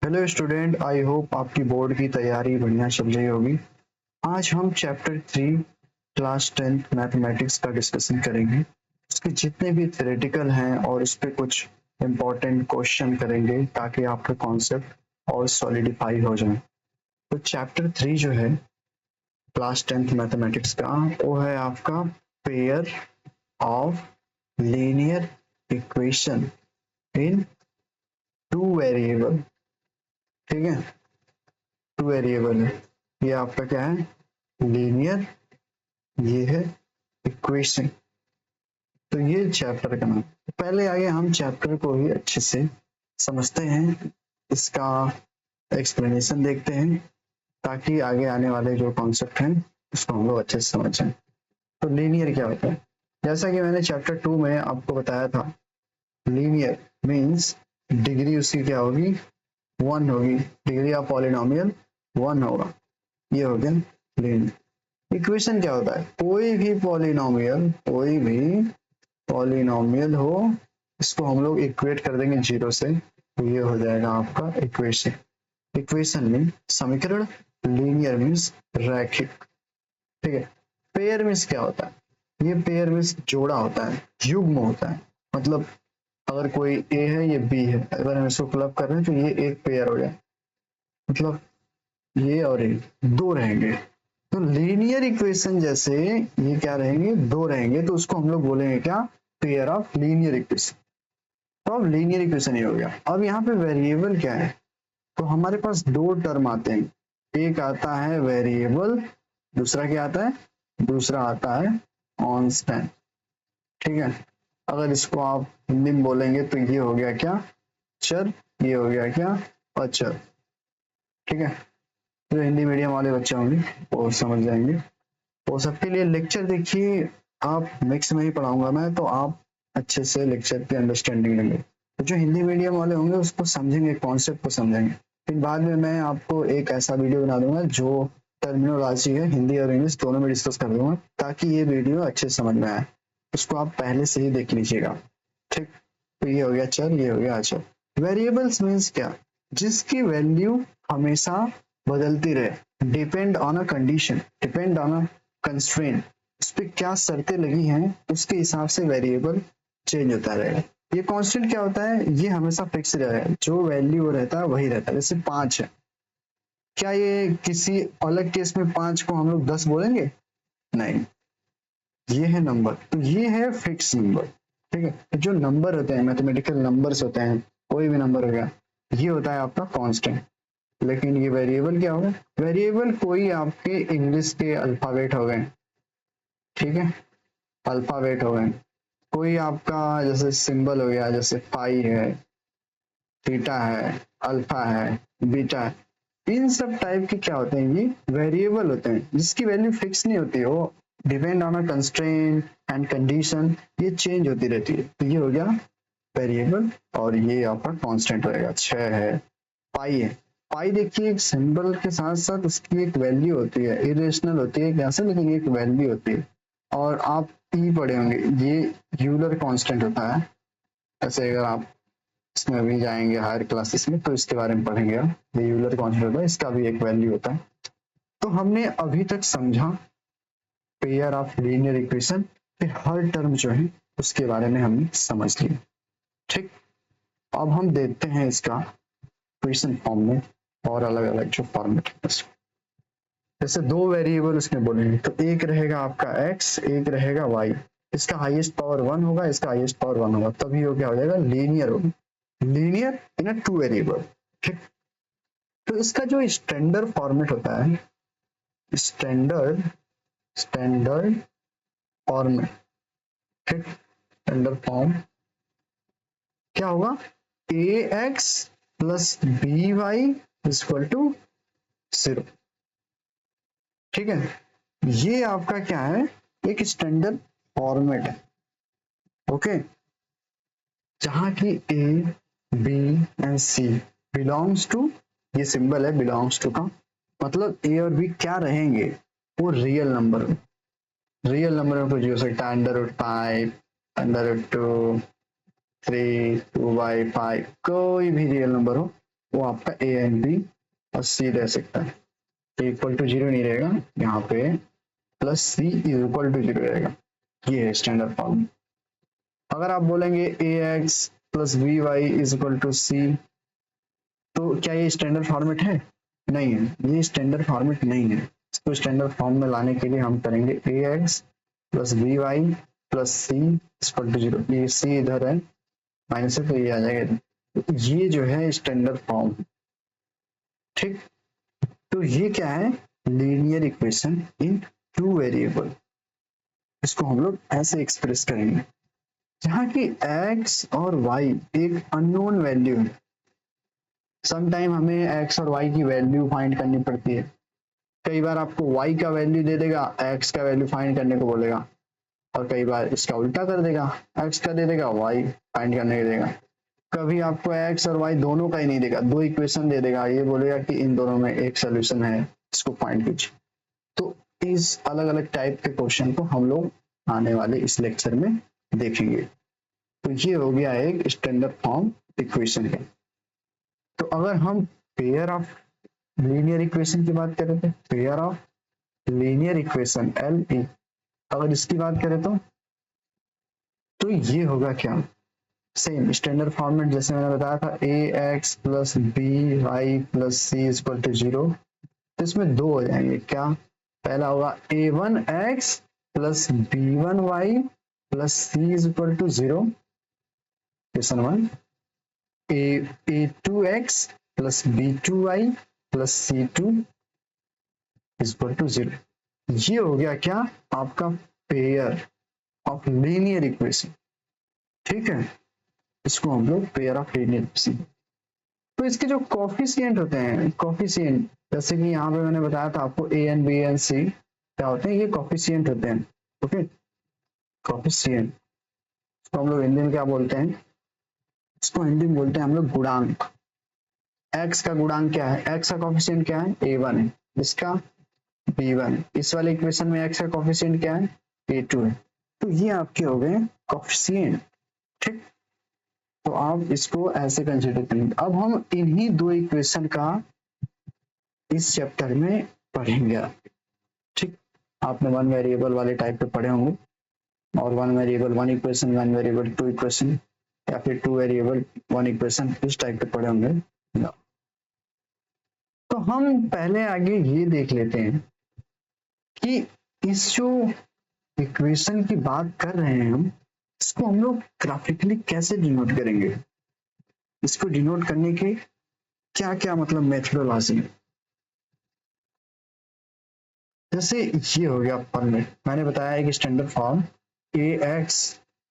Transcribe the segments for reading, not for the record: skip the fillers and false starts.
Hello student, I hope आपकी board की तैयारी बढ़िया चल रही होगी। आज हम चैप्टर 3 क्लास 10 मैथमेटिक्स का डिस्कशन करेंगे। उसके जितने भी थ्योरेटिकल हैं और उस पर कुछ इम्पोर्टेंट क्वेश्चन करेंगे ताकि आपका कॉन्सेप्ट और सॉलिडिफाई हो जाए। तो चैप्टर 3 जो है क्लास 10 मैथमेटिक्स का, वो है आपका pair of linear equation in two variable. ठीक है, टू वेरिएबल है। ये आपका क्या है? लीनियर। ये है इक्वेशन। तो ये चैप्टर का नाम। पहले आगे हम चैप्टर को ही अच्छे से समझते हैं, इसका एक्सप्लेनेशन देखते हैं ताकि आगे आने वाले जो कॉन्सेप्ट हैं उसको हम लोग अच्छे से समझ जाएं। तो लीनियर क्या होता है? जैसा कि मैंने चैप्टर 2 में आपको बताया था, लीनियर मीन्स डिग्री उसकी क्या होगी? 1 होगी। डिग्री ऑफ पॉलिनोमियल 1 होगा। ये हो गया लीनियर। इक्वेशन क्या होता है? कोई भी पॉलिनोमियल हो, इसको हम लोग इक्वेट कर देंगे 0 से, तो ये हो जाएगा आपका इक्वेशन। इक्वेशन मीन समीकरण, लीनियर मीन्स रैखिक। ठीक है। पेयर मीन्स क्या होता है? ये पेयर मीन्स जोड़ा होता है, युग्म होता है। मतलब अगर कोई ए है, ये बी है, अगर हम इसको क्लब कर रहे हैं तो ये एक पेयर हो गया। मतलब ये और ये दो रहेंगे। तो लीनियर इक्वेशन जैसे ये क्या रहेंगे? दो रहेंगे, तो उसको हम लोग बोलेंगे क्या? Pair of linear equation. तो अब लीनियर इक्वेशन ये हो गया। अब यहाँ पे वेरिएबल क्या है? तो हमारे पास दो टर्म आते हैं। एक आता है वेरिएबल, दूसरा क्या आता है? दूसरा आता है कांस्टेंट। ठीक है। अगर इसको आप हिंदी में बोलेंगे तो ये हो गया क्या? चर। ये हो गया क्या? अचर। ठीक है। जो हिंदी मीडियम वाले बच्चे होंगे वो समझ जाएंगे। वो सबके लिए लेक्चर देखिए, आप मिक्स में ही पढ़ाऊंगा मैं, तो आप अच्छे से लेक्चर की अंडरस्टैंडिंग लेंगे। तो जो हिंदी मीडियम वाले होंगे उसको समझेंगे, कॉन्सेप्ट को समझेंगे। फिर बाद में मैं आपको एक ऐसा वीडियो बना दूंगा जो टर्मिनोलॉजी है, हिंदी और इंग्लिश दोनों में डिस्कस कर दूंगा, ताकि ये वीडियो अच्छे से समझ में आए। उसको आप पहले से ही देख लीजिएगा। ठीक। तो ये हो गया चर, ये हो गया अचर। वेरिएबल्स मीन्स क्या? जिसकी वैल्यू हमेशा बदलती रहे। Depend on a condition, depend on a constraint. उस पर क्या शर्तें लगी हैं उसके हिसाब से वेरिएबल चेंज होता रहेगा। ये कांस्टेंट क्या होता है? ये हमेशा फिक्स रहेगा, जो वैल्यू रहता है वही रहता है। जैसे 5 है, क्या ये किसी अलग केस में 5 को हम लोग 10 बोलेंगे? नहीं। ये है नंबर, तो ये है फिक्स नंबर। ठीक है। तो जो नंबर होते हैं, मैथमेटिकल नंबर्स होते हैं, कोई भी नंबर हो गया, ये होता है आपका कांस्टेंट। लेकिन ये वेरिएबल क्या होगा? वेरिएबल कोई आपके इंग्लिश के अल्फाबेट हो गए। ठीक है, अल्फाबेट हो गए। कोई आपका जैसे सिंबल हो गया, जैसे पाई है, थीटा है, अल्फा है, बीटा है। इन सब टाइप के क्या होते हैं? ये वेरिएबल होते हैं, जिसकी वैल्यू फिक्स नहीं होती, वो depend on a constraint and condition, ये चेंज होती रहती है। तो ये हो गया वेरिएबल, और ये आपका कांस्टेंट रहेगा। 6 है, पाई है। पाई देखिए, एक सिंबल के साथ साथ उसकी एक वैल्यू होती है, इरेशनल होती है कैसे, लेकिन एक वैल्यू होती है। और आप पी पढ़े होंगे, ये यूलर कांस्टेंट होता है। ऐसे अगर आप इसमें भी जाएंगे हायर क्लासेस में तो इसके बारे में पढ़ेंगे आप। ये यूलर कांस्टेंट होता है, इसका भी एक वैल्यू होता है। तो हमने अभी तक समझा पेयर ऑफ लीनियर इक्वेशन, फिर हर टर्म जो है उसके बारे में हमने समझ लिया। ठीक। अब हम देखते हैं इसका इक्वेशन फॉर्म में और अलग अलग जो फॉर्मेट है। जैसे दो वेरिएबल उसमें बोलेंगे, तो एक रहेगा आपका x, एक रहेगा y। इसका हाईएस्ट पावर 1 होगा, इसका हाईएस्ट पावर 1 होगा, तभी वो क्या हो जाएगा? लीनियर होगा। Linear in a two variable. ठीक। तो इसका जो स्टैंडर्ड फॉर्मेट होता है, स्टैंडर्ड स्टैंडर्ड फॉर्मेट, ठीक, स्टैंडर्ड फॉर्म क्या होगा? A x plus B Y equal to 0। ठीक है। ये आपका क्या है? एक स्टैंडर्ड फॉर्मेट है। ओके। जहां की A, B and C belongs to, ये सिंबल है बिलोंग्स टू का, मतलब ए और बी क्या रहेंगे? वो रियल नंबर। रियल नंबर में कुछ हो सकता है, √5, √2, 3, 2/5, कोई भी रियल नंबर हो, वो आपका ए एंड बी और सी रह सकता है। इक्वल टू जीरो नहीं रहेगा, यहाँ पे plus C is equal to zero रहेगा। ये है स्टैंडर्ड फॉर्म। अगर आप बोलेंगे A x plus B Y is equal to C, तो क्या ये स्टैंडर्ड फॉर्मेट है? नहीं है, ये स्टैंडर्ड फॉर्मेट नहीं है। इसको स्टैंडर्ड फॉर्म में लाने के लिए हम करेंगे A x plus B Y plus C equal to zero. ये सी इधर है माइनस है तो ये आ जाएगा। तो ये जो है स्टैंडर्ड फॉर्म, ठीक। तो ये क्या है? Linear equation in two variable. इसको हम लोग ऐसे एक्सप्रेस करेंगे जहाँ की x और y एक अननोन वैल्यू है। समटाइम हमें x और y की वैल्यू फाइंड करनी पड़ती है। कई बार आपको y का वैल्यू दे देगा, x का वैल्यू फाइंड करने को बोलेगा, और कई बार इसका उल्टा कर देगा, x का दे देगा, y फाइंड करने को देगा। कभी आपको x और y दोनों का ही नहीं देगा, दो इक्वेशन दे देगा, ये बोलेगा कि इन दोनों में एक सोल्यूशन है, इसको फाइंड कीजिए। तो इस अलग अलग टाइप के क्वेश्चन को हम लोग आने वाले इस लेक्चर में देखेंगे। तो ये हो गया एक स्टैंडर्ड फॉर्म इक्वेशन है। तो अगर हम पेयर ऑफ लीनियर इक्वेशन की बात करें तो pair of linear equation L E, अगर इसकी बात करें तो ये होगा क्या? सेम स्टैंडर्ड फॉर्मेट जैसे मैंने बताया था, A x plus B Y plus C equal to zero. तो इसमें दो हो जाएंगे क्या? पहला होगा A one X plus B one Y plus C equal to zero, question one. A two X plus B two Y plus C two equal to zero. ये हो गया क्या? आपका पेयर ऑफ लीनियर इक्वेशन, ठीक है। इसको हम लोग पेयर ऑफ लीनियर इक्वेशन। तो इसके जो कोफिशिएंट होते हैं, कोफिशिएंट जैसे कि यहाँ पे मैंने बताया था आपको A N B N C क्या होते हैं, ये कोफिशिएंट होते हैं। ओके, कोफिशिएंट इसको हम लोग हिंदी में क्या बोलते हैं? इसको हिंदी में बोलते हैं हम लोग गुणांक। एक्स का गुणांक क्या है? एक्स का कोफिशिएंट क्या है? a1 है, इसका b1 है। इस वाले इक्वेशन में एक्स का कोफिशिएंट क्या है? a2 है। तो ये आपके हो गए कोफिशिएंट, ठीक। तो आप इसको ऐसे कंसिडर करेंगे। अब हम इन्हीं दो इक्वेशन का इस चैप्टर में पढ़ेंगे, ठीक। आपने वन वेरिएबल वाले टाइप पे पढ़े होंगे, और one variable one equation, one variable two equation, या फिर टू वेरिएबल वन इक्वेशन, इस टाइप पे पढ़े होंगे। तो हम पहले आगे ये देख लेते हैं कि इस जो इक्वेशन की बात कर रहे हैं हम, इसको हम लोग ग्राफिकली कैसे डिनोट करेंगे, इसको डिनोट करने के क्या क्या मतलब मेथडोलॉजी। जैसे ये हो गया फॉर्मेट, मैंने बताया एक standard form a x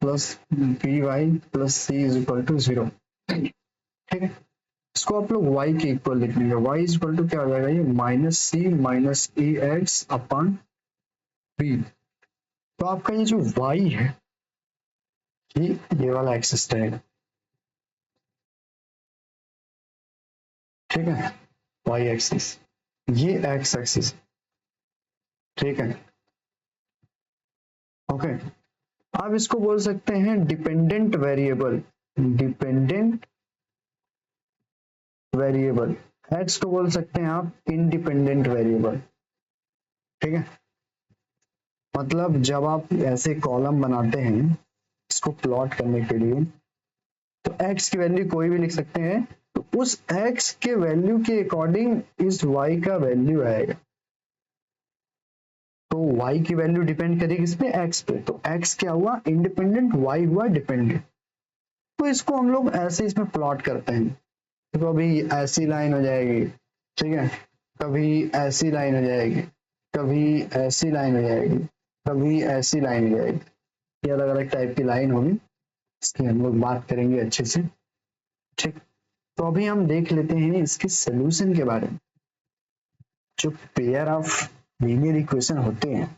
plus B Y plus C is equal to zero, ठीक है। इसको आप लोग y के इक्वल लिख लेंगे। y इज इक्वल टू क्या हो जाएगा? ये माइनस सी माइनस ए एक्स अपॉन बी। तो आपका ये जो y है, ये वाला एक्सिस रहेगा, ठीक है, y एक्सिस, ये x एक्सिस, ठीक है। ओके, आप इसको बोल सकते हैं dependent variable, dependent variable. x को बोल सकते हैं आप इंडिपेंडेंट वेरिएबल, ठीक है। मतलब जब आप ऐसे कॉलम बनाते हैं इसको प्लॉट करने के लिए, तो x की वैल्यू कोई भी लिख सकते हैं, तो उस x के वैल्यू के अकॉर्डिंग इस y का वैल्यू आएगा। तो y की वैल्यू डिपेंड करेगी इस पे, x पे। तो x क्या हुआ? इंडिपेंडेंट, y हुआ डिपेंडेंट। तो इसको हम लोग ऐसे इसमें प्लॉट करते हैं। तो कभी ऐसी लाइन हो जाएगी, ठीक है, कभी ऐसी लाइन हो जाएगी, कभी ऐसी लाइन हो जाएगी, कभी ऐसी लाइन हो जाएगी। ये अलग अलग टाइप की लाइन होगी, इसकी हम लोग बात करेंगे अच्छे से, ठीक। तो अभी हम देख लेते हैं इसके सोल्यूशन के बारे में। जो पेयर ऑफ लीनियर इक्वेशन होते हैं,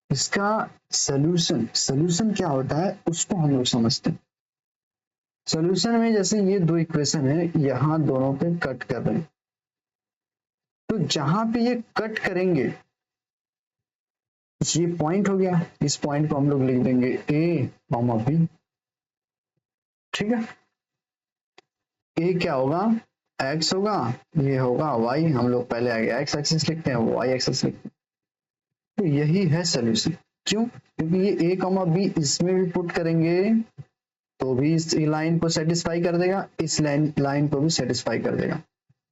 इसका सोल्यूशन क्या होता है उसको हम लोग समझते हैं। सोल्यूशन में जैसे ये दो इक्वेशन है, यहां दोनों पे कट कर रहे हैं, तो जहां पे ये कट करेंगे ये पॉइंट हो गया, इस पॉइंट को हम लोग लिख देंगे ए कॉमा बी, ठीक है। ए क्या होगा? x होगा, ये होगा y, हम लोग पहले आगे x एक्सिस लिखते हैं, y एक्सिस लिखते हैं। तो यही है सोल्यूशन। क्यों? क्योंकि ये a कॉमा b इसमें भी पुट करेंगे तो भी इस लाइन को सेटिस्फाई कर देगा, इस लाइन को भी सेटिस्फाई कर देगा।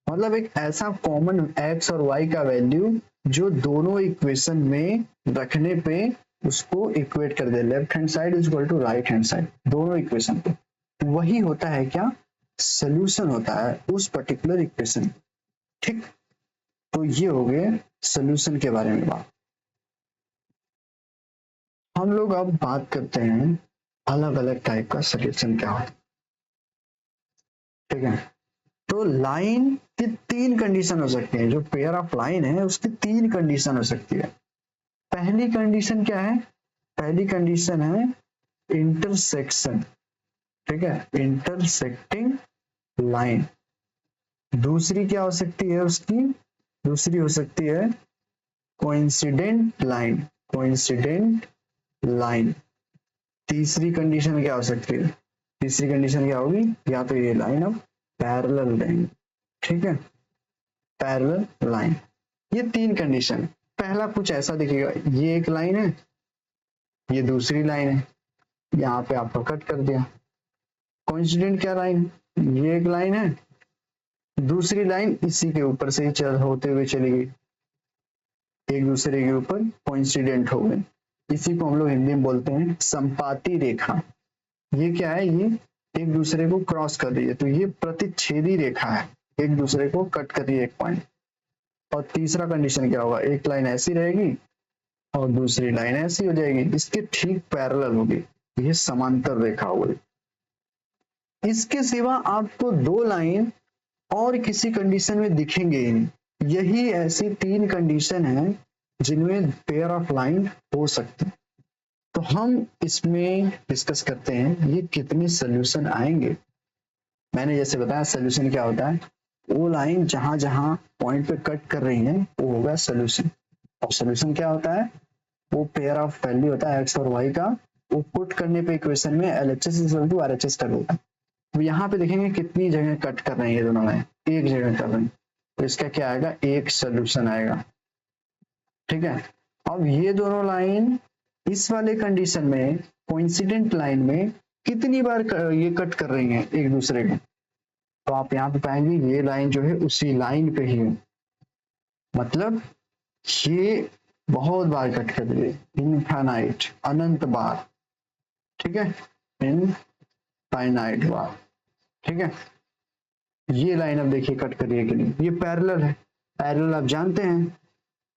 मतलब एक ऐसा कॉमन x और y का वैल्यू जो दोनों इक्वेशन में रखने पे उसको इक्वेट कर दे, left hand side is equal to right hand side, दोनों इक्वेशन पे वही होता है क्या, सोल्यूशन होता है उस पर्टिकुलर इक्वेशन। ठीक, तो ये हो गए सोल्यूशन के बारे में बात। हम लोग अब बात करते हैं अलग अलग टाइप का सोल्यूशन क्या होता है। ठीक है, तो लाइन की तीन कंडीशन हो सकती है, जो पेयर ऑफ लाइन है उसकी तीन कंडीशन हो सकती है। पहली कंडीशन क्या है? पहली कंडीशन है इंटरसेक्शन। ठीक है, इंटरसेक्टिंग लाइन। दूसरी क्या हो सकती है उसकी? दूसरी हो सकती है कोइंसिडेंट लाइन, कोइंसिडेंट लाइन। तीसरी कंडीशन क्या हो सकती है? तीसरी कंडीशन क्या होगी? या तो ये लाइन अब पैरेलल लाइन। ठीक है, पैरेलल लाइन। ये तीन कंडीशन। पहला कुछ ऐसा दिखेगा, ये एक लाइन है, ये दूसरी लाइन है, यहाँ पे आपको कट कर दिया। कोइंसिडेंट क्या लाइन? ये एक लाइन है, दूसरी लाइन इसी के ऊपर से ही चल होते हुए चली गई, एक दूसरे के ऊपर कोइंसिडेंट हो गए। इसी को हम लोग हिंदी में बोलते हैं संपाती रेखा। ये क्या है? ये एक दूसरे को क्रॉस कर रही है, तो ये प्रतिच्छेदी रेखा है, एक दूसरे को कट कर रही है एक पॉइंट। और तीसरा कंडीशन क्या होगा? एक लाइन ऐसी रहेगी और दूसरी लाइन ऐसी हो जाएगी, इसके ठीक पैरेलल होगी, ये समांतर रेखा होगी। इसके सिवा आपको दो लाइन और किसी कंडीशन में दिखेंगे ही नहीं। यही ऐसी तीन कंडीशन है जिनमें पेयर ऑफ लाइन हो सकते हैं। तो हम इसमें डिस्कस करते हैं ये कितने सोल्यूशन आएंगे। मैंने जैसे बताया सोल्यूशन क्या होता है, वो लाइन जहां जहां पॉइंट पे कट कर रही है वो होगा सोल्यूशन। और सोल्यूशन क्या होता है? वो पेयर ऑफ वैल्यू होता है एक्स और वाई का, वो पुट करने पे इक्वेशन में LHS इक्वल टू RHS कर देता है। तो यहाँ पे देखेंगे कितनी जगह कट कर रहे हैं ये दोनों लाइन, एक जगह कर रहे हैं, तो इसका क्या आएगा? एक सोल्यूशन आएगा। ठीक है, अब ये दोनों लाइन इस वाले कंडीशन में कोइंसिडेंट लाइन में कितनी बार ये कट कर रही हैं एक दूसरे को, तो आप यहाँ पे पाएंगे ये लाइन जो है उसी लाइन पे ही है, मतलब ये बहुत बार कट कर रही है, इनफाइनाइट, अनंत बार। ठीक है, इनफाइनाइट बार। ठीक है, ये लाइन अब देखिए कट कर रही है कि नहीं, ये पैरेलल है। पैरेलल आप जानते हैं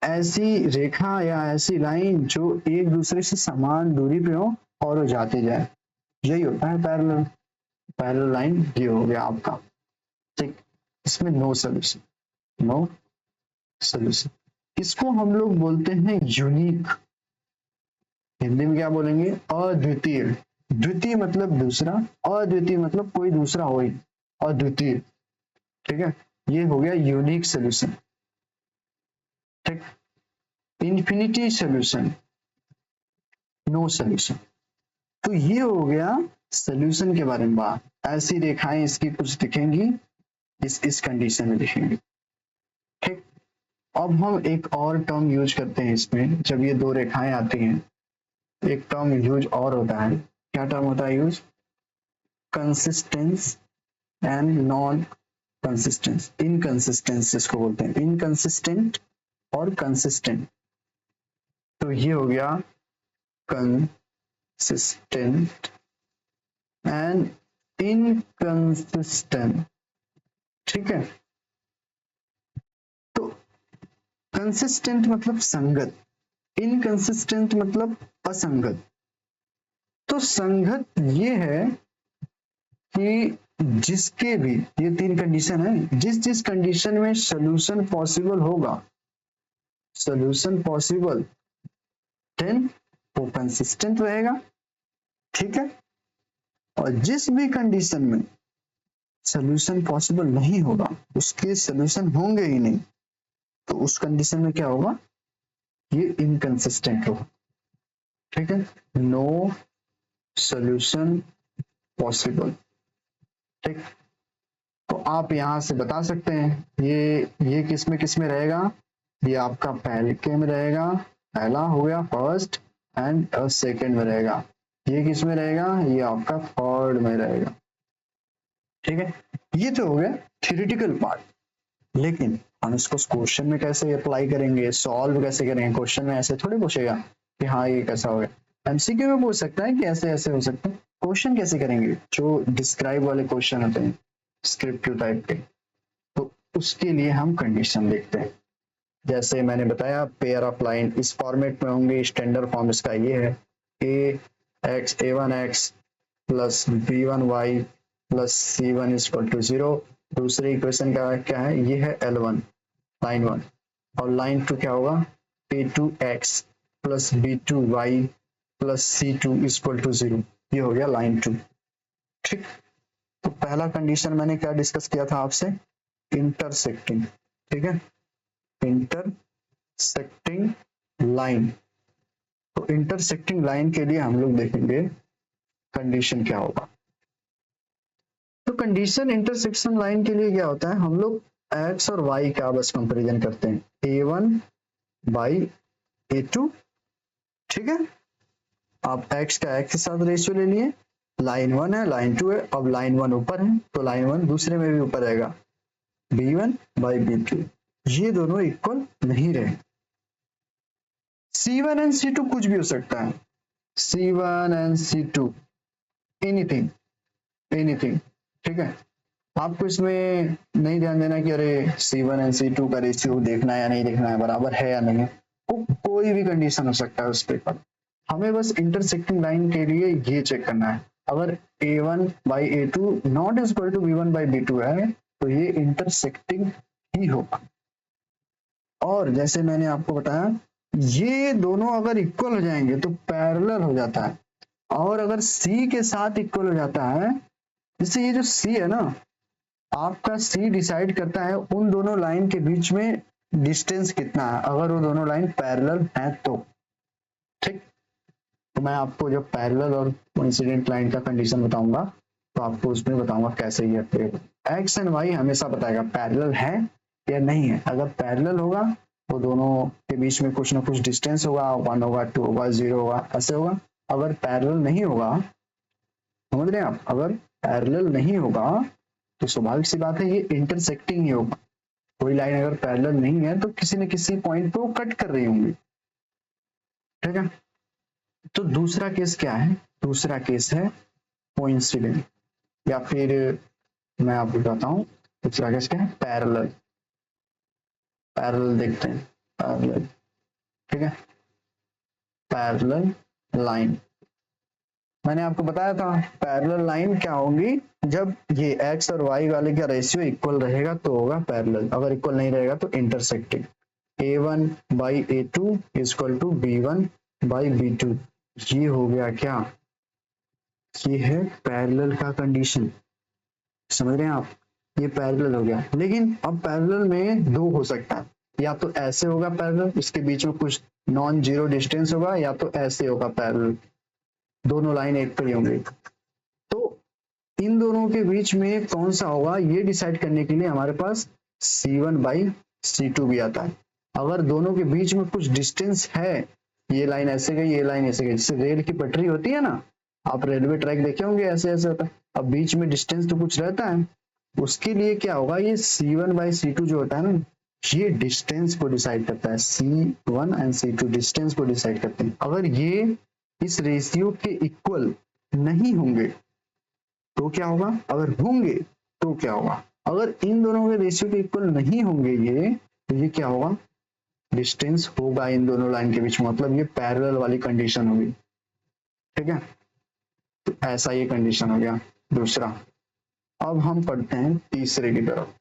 ऐसी रेखा या ऐसी लाइन जो एक दूसरे से समान दूरी पे हो और वो जाती जाए, यही होता है पैरेलल। पैरेलल लाइन ये हो गया आपका। ठीक, इसमें नो सोल्यूशन, नो सोल्यूशन। इसको हम लोग बोलते हैं यूनिक। हिंदी में क्या बोलेंगे? अद्वितीय। द्वितीय मतलब दूसरा, अद्वितीय मतलब कोई दूसरा हो ही, अद्वितीय। ठीक है, ये हो गया यूनिक सोल्यूशन। ठीक, इंफिनिटी सोल्यूशन, नो सोल्यूशन। तो ये हो गया सोल्यूशन के बारे में बात। ऐसी रेखाएं इसकी कुछ दिखेंगी, इस कंडीशन में दिखेंगी। ठीक, अब हम एक और टर्म यूज करते हैं इसमें, जब ये दो रेखाएं आती हैं एक टर्म यूज और होता है। क्या टर्म होता है use? Consistence and non consistence, inconsistence जिसको बोलते हैं, इनकंसिस्टेंट और कंसिस्टेंट। तो ये हो गया कंसिस्टेंट एंड इनकंसिस्टेंट। ठीक है, तो कंसिस्टेंट मतलब संगत, इनकंसिस्टेंट मतलब असंगत। तो संगत ये है कि जिसके भी, ये तीन कंडीशन है, जिस जिस कंडीशन में सोल्यूशन पॉसिबल होगा, सोल्यूशन पॉसिबल, देन वो कंसिस्टेंट रहेगा। ठीक है, और जिस भी कंडीशन में सोल्यूशन पॉसिबल नहीं होगा, उसके सोल्यूशन होंगे ही नहीं, तो उस कंडीशन में क्या होगा? ये इनकंसिस्टेंट होगा। ठीक है, नो सोल्यूशन पॉसिबल। ठीक, तो आप यहाँ से बता सकते हैं ये किस में रहेगा, ये आपका पहले में रहेगा, पहला हो गया फर्स्ट, एंड सेकंड में रहेगा। ये किस में रहेगा, ये आपका थर्ड में रहेगा। ठीक है, ये तो हो गया थ्योरेटिकल पार्ट, लेकिन हम इसको क्वेश्चन में कैसे अप्लाई करेंगे, सॉल्व कैसे करेंगे। क्वेश्चन में ऐसे थोड़ी पूछेगा कि हाँ ये कैसा हो गया। एमसीक्यू में पूछ सकता है कि ऐसे ऐसे हो सकता है। क्वेश्चन कैसे करेंगे, जो डिस्क्राइब वाले क्वेश्चन होते हैं स्क्रिप्टिव टाइप के, तो उसके लिए हम कंडीशन देखते हैं। जैसे मैंने बताया पेयर ऑफ लाइन इस फॉर्मेट में होंगे, स्टैंडर्ड फॉर्म इसका ये है a1x plus b1y plus c1 equal to 0। दूसरे इक्वेशन का क्या है, ये है L1 लाइन 1, और लाइन 2 क्या होगा, a2x plus b2y plus c2 equal to 0। ये हो गया लाइन 2। ठीक, तो पहला कंडीशन मैंने क्या डिस्कस किया था आपसे, इंटरसेक्टिंग। ठीक है, इंटरसेक्टिंग लाइन। तो इंटरसेक्टिंग लाइन के लिए हम लोग देखेंगे कंडीशन क्या होगा। तो कंडीशन इंटरसेक्शन लाइन के लिए क्या होता है, हम लोग x और y का बस कंपैरिजन करते हैं, a1 बाई a2। ठीक है, आप x का x के साथ रेशियो ले लिए, लाइन 1 है लाइन 2 है, अब लाइन 1 ऊपर है तो लाइन 1 दूसरे में भी ऊपर रहेगा, b1 बाई b2। ये दोनों इक्वल नहीं रहे। c1 एंड c2 कुछ भी हो सकता है, c1 and c2 anything anything. ठीक है, आपको इसमें नहीं ध्यान देना कि अरे c1 एंड c2 का रेशियो देखना है या नहीं देखना है, बराबर है या नहीं है, कोई भी कंडीशन हो सकता है उस पेपर। हमें बस इंटरसेक्टिंग लाइन के लिए ये चेक करना है, अगर a1 by a2 not equal to b1 by b2 है तो ये इंटरसेक्टिंग ही होगा। और जैसे मैंने आपको बताया, ये दोनों अगर इक्वल हो जाएंगे तो पैरेलल हो जाता है, और अगर C के साथ इक्वल हो जाता है, जैसे ये जो C है ना, आपका C डिसाइड करता है उन दोनों लाइन के बीच में डिस्टेंस कितना है, अगर वो दोनों लाइन पैरेलल हैं तो। ठीक, तो मैं आपको जब पैरेलल और कोइंसिडेंट लाइन का कंडीशन बताऊंगा तो आपको उसमें बताऊंगा कैसे ये एक्स एंड वाई हमेशा बताएगा पैरेलल है या नहीं है। अगर पैरेलल होगा तो दोनों के बीच में कुछ ना कुछ डिस्टेंस होगा, 1 होगा, 2 होगा, 0 होगा, ऐसे होगा। अगर पैरेलल नहीं होगा, समझ रहे हैं आप, अगर पैरेलल नहीं होगा तो स्वाभाविक सी बात है ये इंटरसेक्टिंग ही होगा। कोई लाइन अगर पैरेलल नहीं है तो किसी न किसी पॉइंट पे वो कट कर रही होंगी। ठीक है, तो दूसरा केस क्या है, दूसरा केस है कोइंसिडेंट, या फिर मैं आपको बताता हूँ दूसरा केस क्या है, पैरेलल। पैरेलल देखते हैं, पैरेलल। ठीक है, पैरेलल लाइन मैंने आपको बताया था, पैरेलल लाइन क्या होगी, जब ये x और y वाले का रेशियो इक्वल रहेगा तो होगा पैरेलल, अगर इक्वल नहीं रहेगा तो intersecting. a1 by a2 equal to b1 by b2, ये हो गया क्या, ये है पैरेलल का कंडीशन। समझ रहे हैं आप, ये पैरेलल हो गया। लेकिन अब पैरेलल में दो हो सकता है, या तो ऐसे होगा पैरेलल, इसके बीच में कुछ नॉन जीरो डिस्टेंस होगा, या तो ऐसे होगा पैरेलल, दोनों लाइन एक पर होंगी। तो इन दोनों के बीच में कौन सा होगा ये डिसाइड करने के लिए हमारे पास C1 बाई C2 भी आता है। अगर दोनों के बीच में कुछ डिस्टेंस है, ये लाइन ऐसे गई, ये लाइन ऐसे गई, जैसे रेल की पटरी होती है ना, आप रेलवे ट्रैक देखे होंगे, ऐसे ऐसे होता है। अब बीच में डिस्टेंस तो कुछ रहता है, उसके लिए क्या होगा, ये C1 बाई C2 जो होता है ना, ये डिस्टेंस को डिसाइड करता है। C1 एंड C2 डिस्टेंस को डिसाइड करते हैं। अगर ये इस रेशियो के इक्वल नहीं होंगे तो क्या होगा, अगर होंगे तो क्या होगा, अगर इन दोनों के रेशियो के इक्वल नहीं होंगे ये, तो ये क्या होगा, डिस्टेंस होगा इन दोनों लाइन के बीच में, मतलब ये पैरेलल वाली कंडीशन होगी। ठीक है, तो ऐसा ये कंडीशन हो गया दूसरा। अब हम पढ़ते हैं तीसरे की तरफ।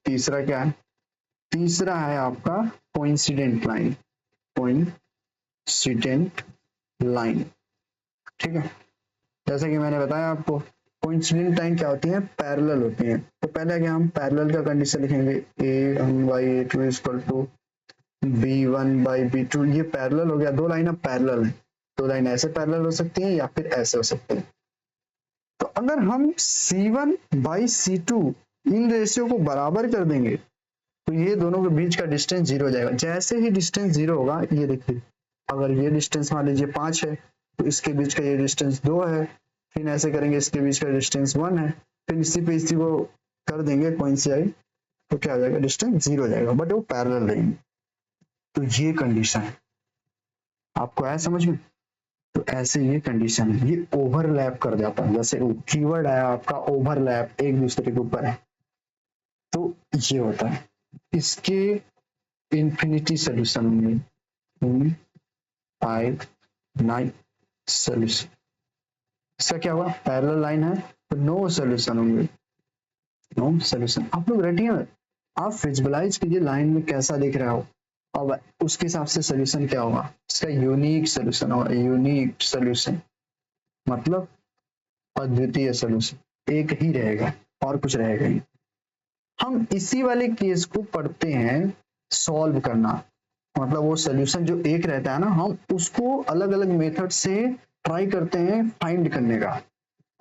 तीसरा क्या है, तीसरा है आपका कोइंसिडेंट लाइन, कोइंसिडेंट लाइन। ठीक है, जैसा कि मैंने बताया आपको, कोइंसिडेंट लाइन क्या होती है, पैरेलल होती है। तो पहले क्या हम पैरेलल का कंडीशन लिखेंगे, a1/a2 equal to b1 by b2, ये पैरेलल हो गया, दो लाइन अब पैरेलल है, दो लाइन ऐसे पैरेलल हो सकती है या फिर ऐसे हो सकते हैं। तो अगर हम C1 by C2 in ratio को बराबर कर देंगे तो ये दोनों के बीच का डिस्टेंस जीरो हो जाएगा। जैसे ही डिस्टेंस जीरो होगा, ये देखिए अगर ये डिस्टेंस मान लीजिए 5 है तो इसके बीच का ये डिस्टेंस 2 है, फिर ऐसे करेंगे इसके बीच का डिस्टेंस 1 है, फिर इसी पे इसी को कर देंगे कोइंसाइड तो क्या हो जाएगा, डिस्टेंस जीरो हो जाएगा, बट वो पैरेलल रहेंगे। तो ये कंडीशन है, आपको आया समझ में? तो ऐसे ये कंडीशन है, ये ओवरलैप कर जाता है, जैसे कीवर्ड आया आपका ओवरलैप, एक दूसरे के ऊपर है, तो ये होता है। इसके इंफिनिटी सोल्यूशन होंगे, फाइनाइट सोल्यूशन। इसका क्या हुआ, पैरेलल लाइन है तो नो सोल्यूशन होंगे, नो सोल्यूशन। आप लोग रटिए मत, आप विजुअलाइज कीजिए लाइन में कैसा दिख रहा हो, अब उसके हिसाब से सोल्यूशन क्या होगा, इसका यूनिक सोल्यूशन होगा। यूनिक सोल्यूशन मतलब अद्वितीय सोल्यूशन, एक ही रहेगा और कुछ रहेगा ही। हम इसी वाले केस को पढ़ते हैं सॉल्व करना, मतलब वो सोल्यूशन जो एक रहता है ना, हम उसको अलग अलग मेथड से ट्राई करते हैं फाइंड करने का।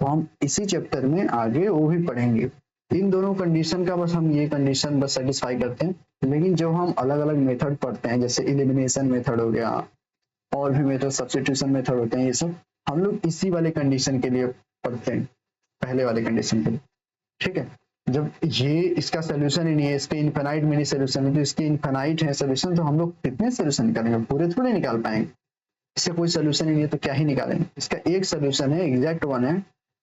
तो हम इसी चैप्टर में आगे वो भी पढ़ेंगे। इन दोनों कंडीशन का बस हम ये कंडीशन बस सेटिस्फाई करते हैं, लेकिन जब हम अलग अलग मेथड पढ़ते हैं, जैसे एलिमिनेशन मेथड हो गया और भी मेथड, सब्स्टिट्यूशन मेथड होते हैं, ये सब हम लोग इसी वाले कंडीशन के लिए पढ़ते हैं, पहले वाले कंडीशन के लिए। ठीक है, जब ये इसका सोल्यूशन ही नहीं है, इसके इनफिनाइट मिनी सोल्यूशन है, तो इसके इनफिनाइट है सोल्यूशन, तो हम लोग कितने सोल्यूशन निकालेंगे, पूरे थोड़े निकाल पाएंगे। इसका कोई सोल्यूशन ही नहीं है तो क्या ही निकालेंगे, इसका एक सोल्यूशन है, एग्जैक्ट वन है,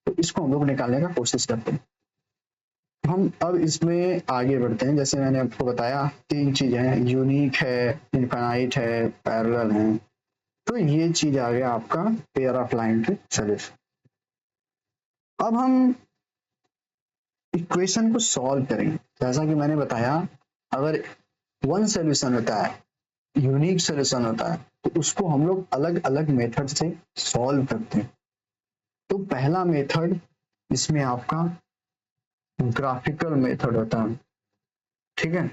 तो इसको हम लोग निकालने का कोशिश करते हैं। हम अब इसमें आगे बढ़ते हैं। जैसे मैंने आपको बताया तीन चीजें हैं, यूनिक है, इनफिनाइट है, पैरेलल है। तो ये चीज आ गया आपका पेयर ऑफ लाइन के सोल्यूशन। अब हम इक्वेशन को सॉल्व करेंगे। जैसा कि मैंने बताया, अगर वन सोल्यूशन होता है, यूनिक सोल्यूशन होता है, तो उसको हम लोग अलग अलग मेथड से सॉल्व करते हैं। तो पहला मेथड इसमें आपका ग्राफिकल मेथड होता है। ठीक है,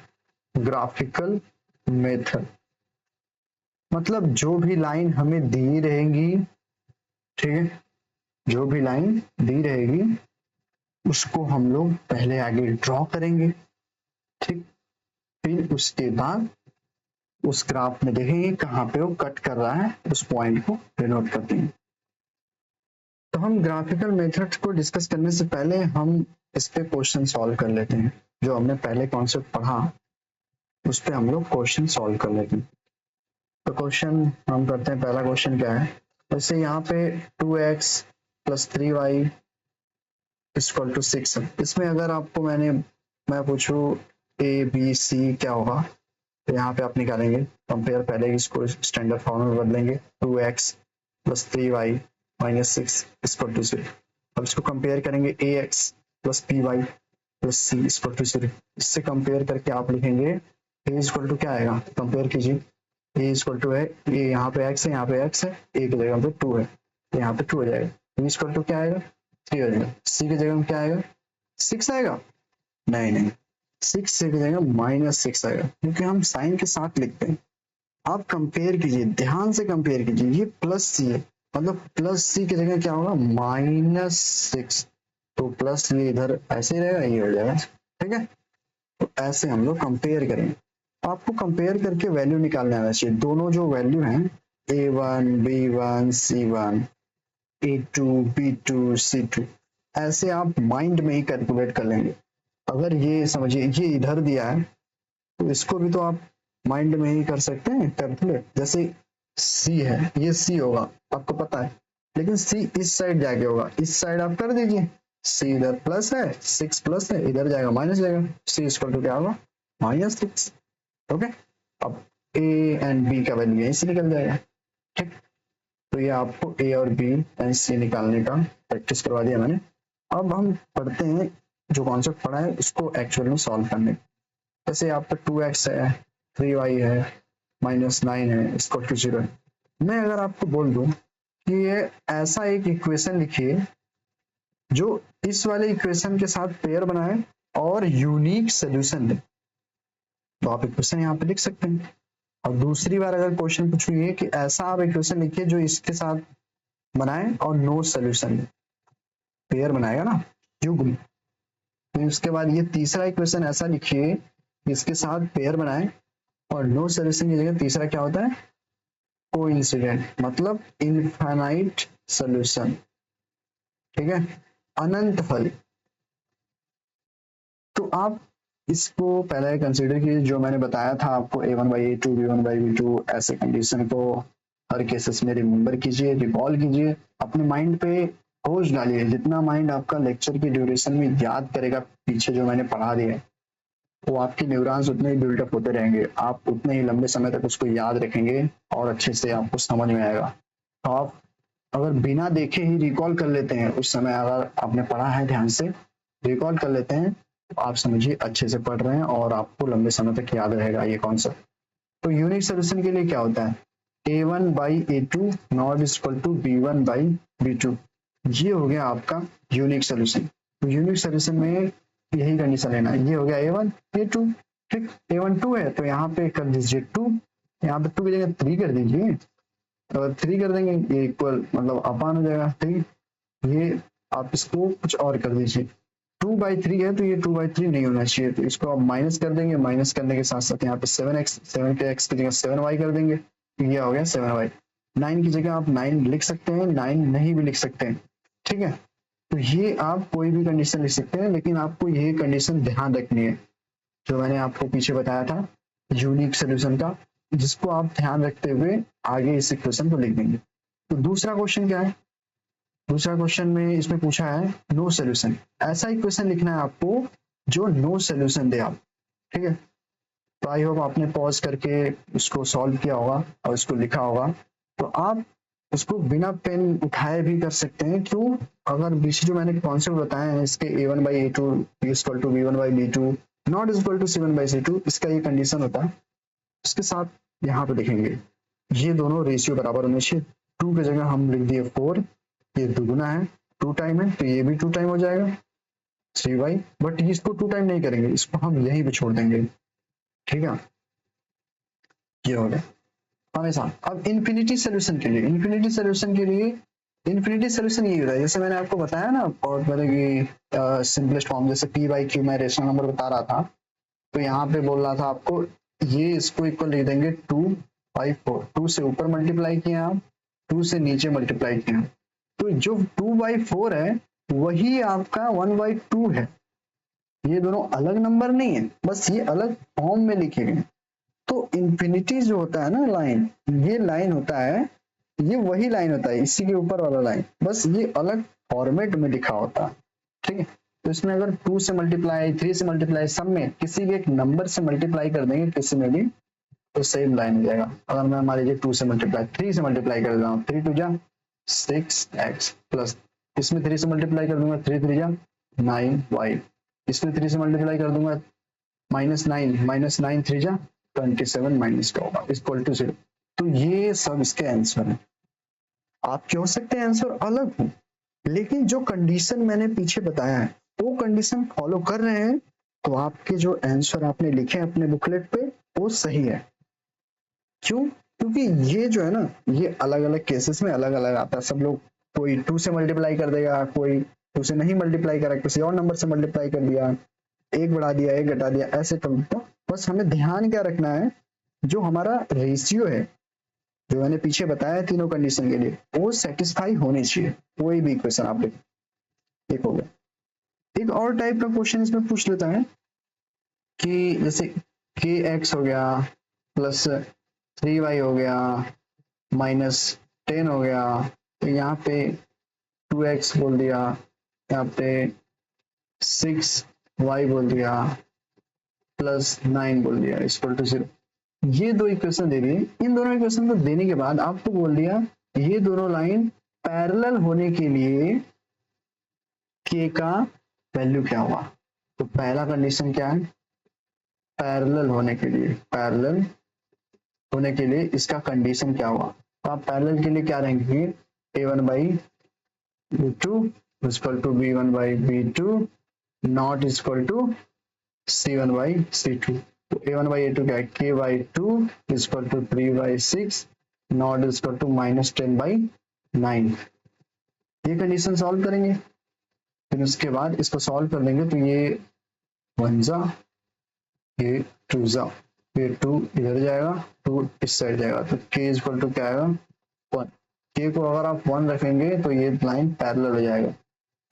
ग्राफिकल मेथड मतलब जो भी लाइन हमें दी रहेगी, ठीक है, जो भी लाइन दी रहेगी उसको हम लोग पहले आगे ड्रॉ करेंगे। ठीक, फिर उसके बाद उस ग्राफ में देखेंगे कहाँ पे वो कट कर रहा है, उस पॉइंट को डिनोट कर देंगे। तो हम ग्राफिकल मेथड को डिस्कस करने से पहले हम इस पे क्वेश्चन सॉल्व कर लेते हैं। जो हमने पहले कॉन्सेप्ट पढ़ा उस पे हम लोग क्वेश्चन सॉल्व कर लेते हैं। तो क्वेश्चन हम करते हैं, पहला क्वेश्चन क्या है, जैसे यहाँ पे 2x + 3y = 6 है। इसमें अगर आपको मैं पूछूं a b c क्या होगा, तो यहाँ पे आप निकालेंगे कंपेयर, पहले इसको स्टैंडर्ड फॉर्म में बदलेंगे, 2x + 3y - 6 = 0। अब इसको कंपेयर करेंगे ax + by + c = 0। इससे कंपेयर करके आप लिखेंगे a = क्या आएगा, कंपेयर कीजिए, a = है, ये यहाँ पे x है, यहाँ पे x है, a की जगह पे 2 है, यहाँ पे 2 हो जाएगा। b = क्या आएगा, 3 हो जाएगा। c की जगह में क्या आएगा, 6 आएगा, नहीं 6 की जगह -6 आएगा, क्योंकि हम साइन के साथ लिखते हैं। आप कंपेयर कीजिए, ध्यान से कंपेयर कीजिए, ये +c है, मतलब +c की जगह क्या होगा, -6, तो प्लस ये इधर ऐसे ही रहेगा, ये हो जाएगा। ठीक है, तो ऐसे हम लोग कंपेयर करेंगे। आपको कंपेयर करके वैल्यू निकालने आना चाहिए। दोनों जो वैल्यू हैं a1 b1 c1 a2 b2 c2, ऐसे आप माइंड में ही कैलकुलेट कर लेंगे। अगर ये समझिए ये इधर दिया है तो इसको भी तो आप माइंड में ही कर सकते हैं कैलकुलेट। जैसे c है, ये c होगा आपको पता है, लेकिन c इस साइड जाके होगा, इस साइड आप कर दीजिए, c इधर प्लस है, 6 प्लस है, इधर जाएगा माइनस जाएगा, c = क्या होगा, -6। ओके, अब a एंड b का वैल्यू यहीं से निकल जाएगा। ठीक, तो ये आपको a और b एंड c निकालने का प्रैक्टिस करवा दिया मैंने। अब हम पढ़ते हैं जो कॉन्सेप्ट पढ़ा है उसको एक्चुअल में सॉल्व करने। जैसे आपका 2x है, 3y है, -9 है, = 0 है। मैं अगर आपको बोल दूं कि ये ऐसा एक इक्वेशन लिखिए जो इस वाले इक्वेशन के साथ पेयर बनाए और यूनिक सोल्यूशन दे, तो आप इक्वेशन यहाँ पे लिख सकते हैं। और दूसरी बार अगर क्वेश्चन पूछिए कि ऐसा आप इक्वेशन लिखिए जो इसके साथ बनाए और नो सोल्यूशन दे, पेयर बनाएगा ना, युग्म, फिर उसके बाद ये तीसरा इक्वेशन ऐसा लिखिए इसके साथ पेयर बनाए, और नो सोल्यूशन की जगह तीसरा क्या होता है, कोइंसिडेंट, मतलब इनफाइनाइट सोल्यूशन, ठीक है, अनंत फल। तो आप इसको पहले कंसीडर कीजिए, जो मैंने बताया था आपको a1/a2 b1/b2 ऐसे कंडीशन को हर केसेस में रिमेंबर कीजिए, रिकॉल कीजिए, अपने माइंड पे खोज डालिए, जितना माइंड आपका लेक्चर की ड्यूरेशन में याद करेगा पीछे जो मैंने पढ़ा दिया है, वो आपके न्यूरॉन्स उतने ही बिल्डअप होते रहेंगे, आप उतने ही लंबे समय तक उसको याद रखेंगे और अच्छे से आपको समझ में आएगा। तो आप अगर बिना देखे ही रिकॉल कर लेते हैं, उस समय अगर आपने पढ़ा है ध्यान से रिकॉल कर लेते हैं, तो आप समझिए अच्छे से पढ़ रहे हैं और आपको लंबे समय तक याद रहेगा ये कॉन्सेप्ट। तो यूनिक सोल्यूशन के लिए क्या होता है, a1/a2 not equal to b1/b2, ये हो गया आपका यूनिक सोल्यूशन। तो यूनिक सोल्यूशन में यही कंडीशन लेना है, ये हो गया a1 a2, ठीक, a1 2 है तो यहाँ पे कर दीजिए 2, यहाँ पे 2 की जगह 3 कर दीजिए, अगर 3 कर देंगे ये इक्वल मतलब अपान हो जाएगा, ठीक, ये आप इसको कुछ और कर दीजिए, 2/3 है तो ये 2/3 नहीं होना चाहिए, तो इसको आप माइनस कर देंगे, माइनस करने के साथ साथ यहाँ पे 7x, 7 के x की जगह 7y कर देंगे, तो ये हो गया 7y। 9 की जगह आप 9 लिख सकते हैं, 9 नहीं भी लिख सकते हैं, ठीक है। तो ये आप कोई भी कंडीशन लिख सकते हैं, लेकिन आपको ये कंडीशन ध्यान रखनी है जो मैंने आपको पीछे बताया था यूनिक सोल्यूशन का, जिसको आप ध्यान रखते हुए आगे इस इक्वेशन को लिख देंगे। तो दूसरा क्वेश्चन क्या है, दूसरा क्वेश्चन में इसमें पूछा है नो सोल्यूशन, ऐसा इक्वेशन लिखना है आपको जो नो सोल्यूशन दे आप, ठीक है। तो आई होप आपने पॉज करके उसको सॉल्व किया होगा और उसको लिखा होगा। तो आप उसको बिना पेन उठाए भी कर सकते हैं, क्यों, अगर बीच जो मैंने कॉन्सेप्ट बताए हैं इसके a1/a2 equal to b1/b2 not equal to c1/c2, इसका ये कंडीशन होता है, इसके साथ यहाँ पे देखेंगे ये दोनों रेशियो बराबर होने चाहिए, 2 की जगह हम लिख दिए 4, ये दुगुना है 2 टाइम है तो ये भी 2 टाइम हो जाएगा 3y, बट इसको 2 टाइम नहीं करेंगे, इसको हम यहीं पे छोड़ देंगे, ठीक है, ये हो गया हमेशा। अब इन्फिनिटी सोल्यूशन के लिए, इन्फिनिटी सोल्यूशन के लिए इन्फिनिटी सोल्यूशन ये होता है, जैसे मैंने आपको बताया ना बहुत पहले कि सिंपलेस्ट फॉर्म जैसे p/q मैं रेशनल नंबर बता रहा था, तो यहाँ पे बोल रहा था आपको ये इसको इक्वल लिख देंगे 2/4, 2 से ऊपर मल्टीप्लाई किए आप, 2 से नीचे मल्टीप्लाई किए, तो जो 2/4 है वही आपका 1/2 है, ये दोनों अलग नंबर नहीं है, बस ये अलग फॉर्म में लिखे गए। तो इन्फिनिटी जो होता है ना लाइन, ये लाइन होता है, ये वही लाइन होता है इसी के ऊपर वाला लाइन, बस ये अलग फॉर्मेट में लिखा होता है, ठीक है। तो इसमें अगर 2 से मल्टीप्लाई 3 से मल्टीप्लाई सब में किसी भी एक नंबर से मल्टीप्लाई कर देंगे किसी में भी तो सेम लाइन हो जाएगा। अगर मैं मान लीजिए 2 से मल्टीप्लाई 3 से मल्टीप्लाई कर देता हूँ 3 2 जा 6x प्लस इसमें 3 से मल्टीप्लाई कर दूंगा 3 3 जा 9y, इसमें 3 से मल्टीप्लाई कर दूंगा -9 3 जा 27 माइनस का होगा इक्वल टू 0। तो ये सब इसके आंसर है। आपके हो सकते हैं आंसर अलग हो, लेकिन जो कंडीशन मैंने पीछे बताया है वो कंडीशन फॉलो कर रहे हैं तो आपके जो आंसर आपने लिखे हैं अपने बुकलेट पे वो सही है। क्यों, क्योंकि ये जो है ना ये अलग अलग केसेस में अलग अलग आता है, सब लोग कोई 2 से मल्टीप्लाई कर देगा, कोई 2 से नहीं मल्टीप्लाई करा, किसी और नंबर से मल्टीप्लाई कर दिया, एक बढ़ा दिया एक घटा दिया, ऐसे तो बस हमें ध्यान क्या रखना है जो हमारा रेशियो है जो मैंने पीछे बताया तीनों कंडीशन के लिए वो सेटिस्फाई होनी चाहिए, कोई भी इक्वेशन आप लिख, ठीक हो गया। एक और टाइप का क्वेश्चन इसमें पूछ लेता है कि जैसे kx हो गया प्लस 3y हो गया -10 हो गया, तो यहाँ पे 2x बोल दिया, यहाँ पे 6y बोल दिया +9 बोल दिया इक्वल टू 0। ये दो इक्वेशन दे दिए, इन दोनों इक्वेशन को देने के बाद आपको बोल दिया ये दोनों लाइन पैरेलल होने के लिए k का वैल्यू क्या हुआ। तो पहला कंडीशन क्या है, पैरेलल होने के लिए, पैरेलल होने के लिए इसका कंडीशन क्या हुआ। तो आप पैरेलल के लिए क्या रहेंगे, a1/b2 equal to b1/b2 not equal to c1/c2। तो a1/a2 क्या है, k/2 equal to 3/6 not equal to -10/9। ये कंडीशन सॉल्व करेंगे फिर उसके बाद इसको सॉल्व कर देंगे तो ये 1 जा, ये 2 जा, फिर 2 इधर जाएगा, 2 इस साइड जाएगा, तो k इक्वल टू क्या आएगा 1। k को अगर आप 1 रखेंगे तो ये लाइन पैरेलल हो जाएगा।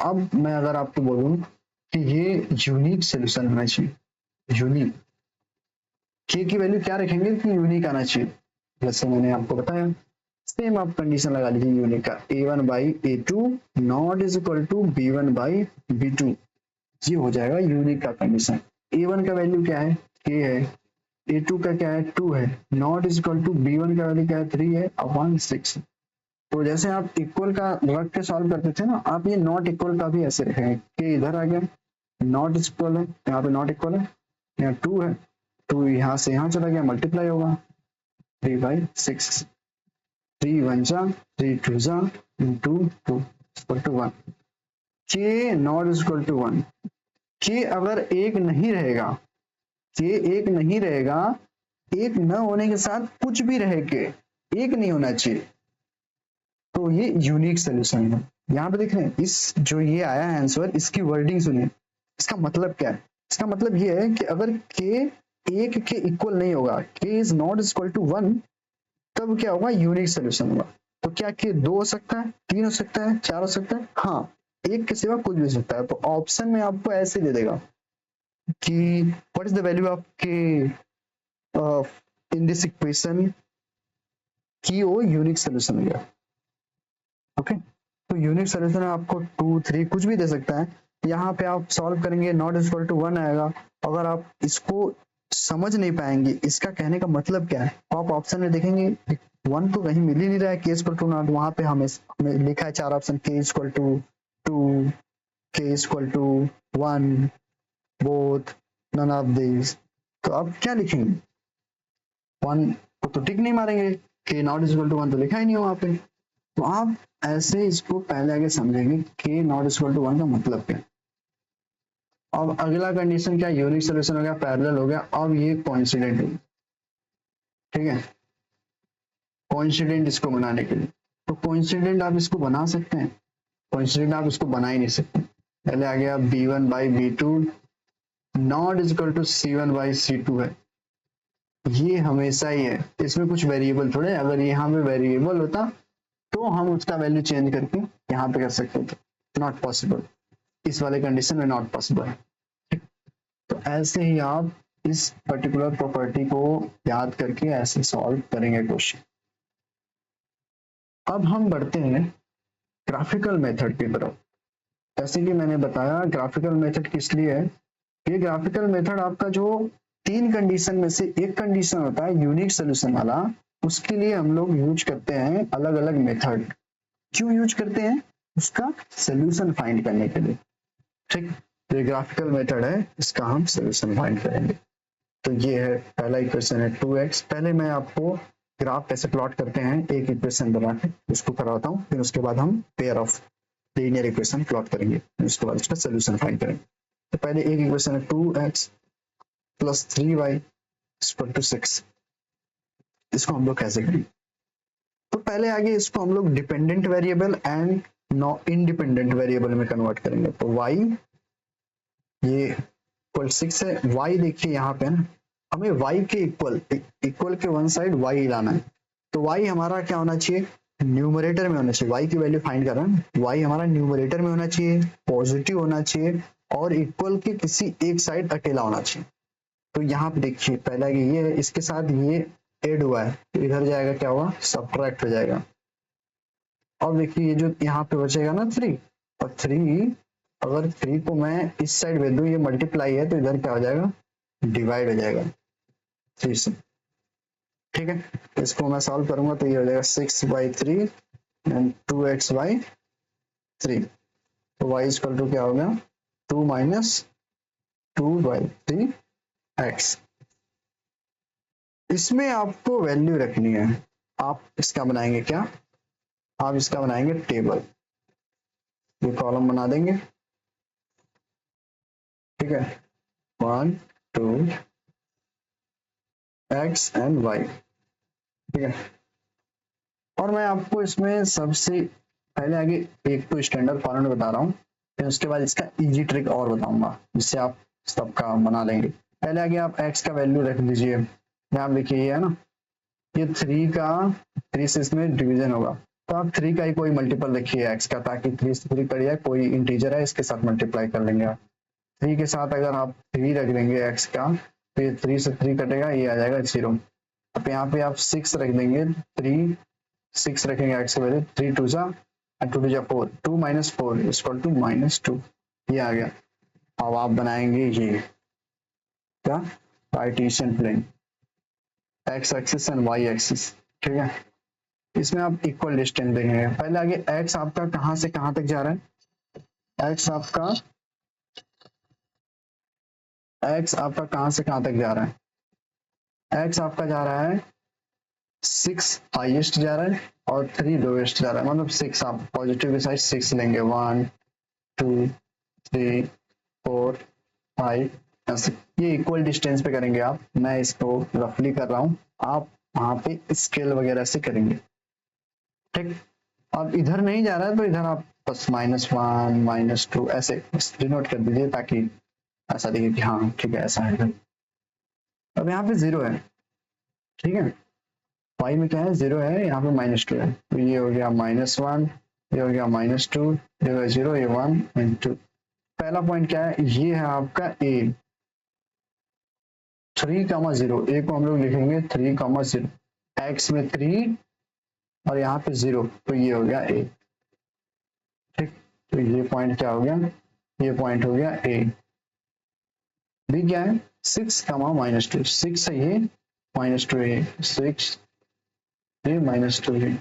अब मैं अगर आपको बोलूं कि ये यूनिक सोल्यूशन होना चाहिए, यूनिक, k की वैल्यू क्या रखेंगे कि यूनिक आना चाहिए, जैसे मैंने आपको बताया। सेम आप कंडीशन लगा लीजिए यूनिक का, a1 by a2 not is equal to b1 by b2, ये हो जाएगा यूनिक का कंडीशन। a1 का वैल्यू क्या है k है, a2 का क्या है 2 है, not is equal to b1 का वैल्यू क्या है 3 है अपॉन 6। तो जैसे आप इक्वल का रख के सॉल्व करते थे ना, आप ये नॉट इक्वल का भी ऐसे रखेंगे, k इधर आ गया, नॉट इक्वल है, यहाँ पे नॉट इक्वल है, यहाँ 2 है, 2 यहाँ से यहाँ चला गया, मल्टीप्लाई होगा 3/6, 3 1 जा, 3 2 जा, 2 2 equal to 1। k not equal to 1, k अगर एक नहीं रहेगा, k एक नहीं रहेगा, एक न होने के साथ कुछ भी रहे के एक नहीं होना चाहिए, तो ये यूनिक सोल्यूशन है। यहाँ पे देख रहे हैं, इस जो ये आया है आंसर, इसकी वर्डिंग सुनिए, इसका मतलब क्या है। इसका मतलब ये है कि अगर k एक के इक्वल नहीं होगा, k is not equal to 1, तब क्या होगा यूनिक सोल्यूशन होगा। तो क्या k 2 हो सकता है, 3 हो सकता है, 4 हो सकता है, हाँ, एक के सिवा कुछ भी हो सकता है। तो ऑप्शन में आपको ऐसे दे देगा कि what is the value of k in this equation, की वो यूनिक सोल्यूशन हो गया। ओके, तो यूनिक सोल्यूशन आपको 2 3 कुछ भी दे सकता है। यहाँ पे आप सॉल्व करेंगे, नॉट इक्वल टू 1 आएगा। अगर आप इसको समझ नहीं पाएंगे इसका कहने का मतलब क्या है, तो आप ऑप्शन में देखेंगे 1 तो कहीं मिल ही नहीं रहा है, k इक्वल टू नॉट, वहां पे हमें लिखा है 4 option, k equal to 2, k equal to 1, both, none of this. तो आप क्या लिखेंगे, 1 को तो टिक नहीं मारेंगे, k नॉट इक्वल टू 1 तो लिखा ही नहीं हो वहां पे। तो आप ऐसे इसको पहले आगे समझेंगे k नॉट इक्वल टू 1 का मतलब क्या है। अब अगला कंडीशन क्या, यूनिक सोल्यूशन हो गया, पैरेलल हो गया, अब ये कोइंसिडेंट है, ठीक है, कोइंसिडेंट इसको बनाने के लिए। तो कोइंसिडेंट आप इसको बना सकते हैं, कोइंसिडेंट आप इसको बना ही नहीं सकते। पहले आ गया b1 by b2 not equal to c1 by c2 है, ये हमेशा ही है, इसमें कुछ वेरिएबल थोड़े, अगर यहाँ पे वेरिएबल होता तो हम उसका वैल्यू चेंज करके यहाँ पे कर सकते थे, नॉट पॉसिबल, इस वाले कंडीशन में नॉट पॉसिबल है। तो ऐसे ही आप इस पर्टिकुलर प्रॉपर्टी को याद करके ऐसे सॉल्व करेंगे क्वेश्चन। अब हम बढ़ते हैं ग्राफिकल मेथड की तरफ। जैसे कि मैंने बताया ग्राफिकल मेथड किस लिए है, ये ग्राफिकल मेथड आपका जो 3 कंडीशन में से एक कंडीशन होता है यूनिक सोल्यूशन वाला, उसके लिए हम लोग यूज करते हैं अलग अलग मेथड। क्यों यूज करते हैं, उसका सोल्यूशन फाइंड करने के लिए, ठीक। तो ये ग्राफिकल मेथड है, इसका हम सोल्यूशन फाइंड करेंगे। तो ये है पहला इक्वेशन है 2x। पहले मैं आपको ग्राफ कैसे प्लॉट करते हैं एक इक्वेशन बना के उसको करवाता हूँ, फिर उसके बाद हम pair of linear equation plot करेंगे, उसके बाद उसका सोल्यूशन फाइंड करेंगे। तो पहले एक इक्वेशन है 2x plus 3y equal to 6, इसको हम लोग कैसे करेंगे। तो पहले आगे इसको हम लोग डिपेंडेंट वेरिएबल एंड नॉ इंडिपेंडेंट वेरिएबल में कन्वर्ट करेंगे। तो y ये इक्वल 6 है, y देखिए यहाँ पे ना, हमें y के इक्वल के वन साइड y लाना है। तो y हमारा क्या होना चाहिए, न्यूमरेटर में होना चाहिए, y की वैल्यू फाइंड कर रहा है, y हमारा न्यूमरेटर में होना चाहिए, पॉजिटिव होना चाहिए और इक्वल के किसी एक साइड अकेला होना चाहिए। तो यहाँ पे देखिए पहला ये है, इसके साथ ये ऐड हुआ है, तो इधर जाएगा क्या होगा, सब्ट्रैक्ट हो जाएगा। और देखिए ये जो यहाँ पे बचेगा ना 3, और 3 अगर 3 को मैं इस साइड भेज दूं, ये मल्टीप्लाई है तो इधर क्या हो जाएगा, डिवाइड हो जाएगा 3 से, ठीक है। इसको मैं सॉल्व करूंगा तो ये हो जाएगा 6/3 एंड 2x/3। तो y इक्वल टू क्या हो गया, 2 माइनस 2/3x। इसमें आपको वैल्यू रखनी है, आप इसका बनाएंगे क्या, आप इसका बनाएंगे टेबल, ये कॉलम बना देंगे, ठीक है, 1 2 x एंड y, ठीक है। और मैं आपको इसमें सबसे पहले आगे एक तो स्टैंडर्ड फॉर्मेट बता रहा हूँ, फिर उसके बाद इसका इजी ट्रिक और बताऊंगा जिससे आप सबका बना लेंगे। पहले आगे आप x का वैल्यू रख लीजिए, यहाँ देखिए ये है ना, ये 3 से इसमें डिवीजन होगा, तो आप 3 का ही कोई मल्टीपल रखिए x का, ताकि 3 से 3 कट जाए, कोई इंटीजर है इसके साथ मल्टीप्लाई कर लेंगे आप। 3 के साथ अगर आप 3 रख देंगे x का, तो ये 3 से 3 कटेगा, ये आ जाएगा 0। अब यहाँ पे आप 6 रख देंगे, 6 रखेंगे x की वैल्यू, 3 2 जा 2 2 जा 4, 2 - 4 इक्वल टू -2, ये आ गया। अब आप बनाएंगे ये क्या, Cartesian plane, x axis and y axis, ठीक है। इसमें आप इक्वल डिस्टेंस देंगे। पहले आगे x आपका कहां से कहां तक जा रहा है, x आपका कहां से कहां तक जा रहा है, x आपका जा रहा है 6 हाईएस्ट जा रहा है और 3 लोएस्ट जा रहा है, मतलब 6 आप पॉजिटिव के साइड 6 लेंगे, 1 2 3 4 5 ऐसे, ये इक्वल डिस्टेंस पे करेंगे आप। मैं इसको रफली कर रहा हूँ, आप वहां पे स्केल वगैरह से करेंगे, ठीक। अब इधर नहीं जा रहा है तो इधर आप बस -1 -2 ऐसे डिनोट कर दीजिए, ताकि ऐसा दिखे कि हाँ ठीक है ऐसा है। अब यहाँ पे 0 है, ठीक है, y में क्या है 0 है, यहाँ पे -2 है, तो ये हो गया -1, ये हो गया -2, ये हो गया 0, ये 1 एंड 2। पहला पॉइंट क्या है, ये है आपका a, 3,0, a को हम लोग लिखेंगे 3,0, x में 3 और यहाँ पे 0, तो ये हो गया a, ठीक। तो ये पॉइंट क्या हो गया, ये पॉइंट हो गया a। b क्या है 6, -2, 6 है ये, -2 है, 6 ये -2 है,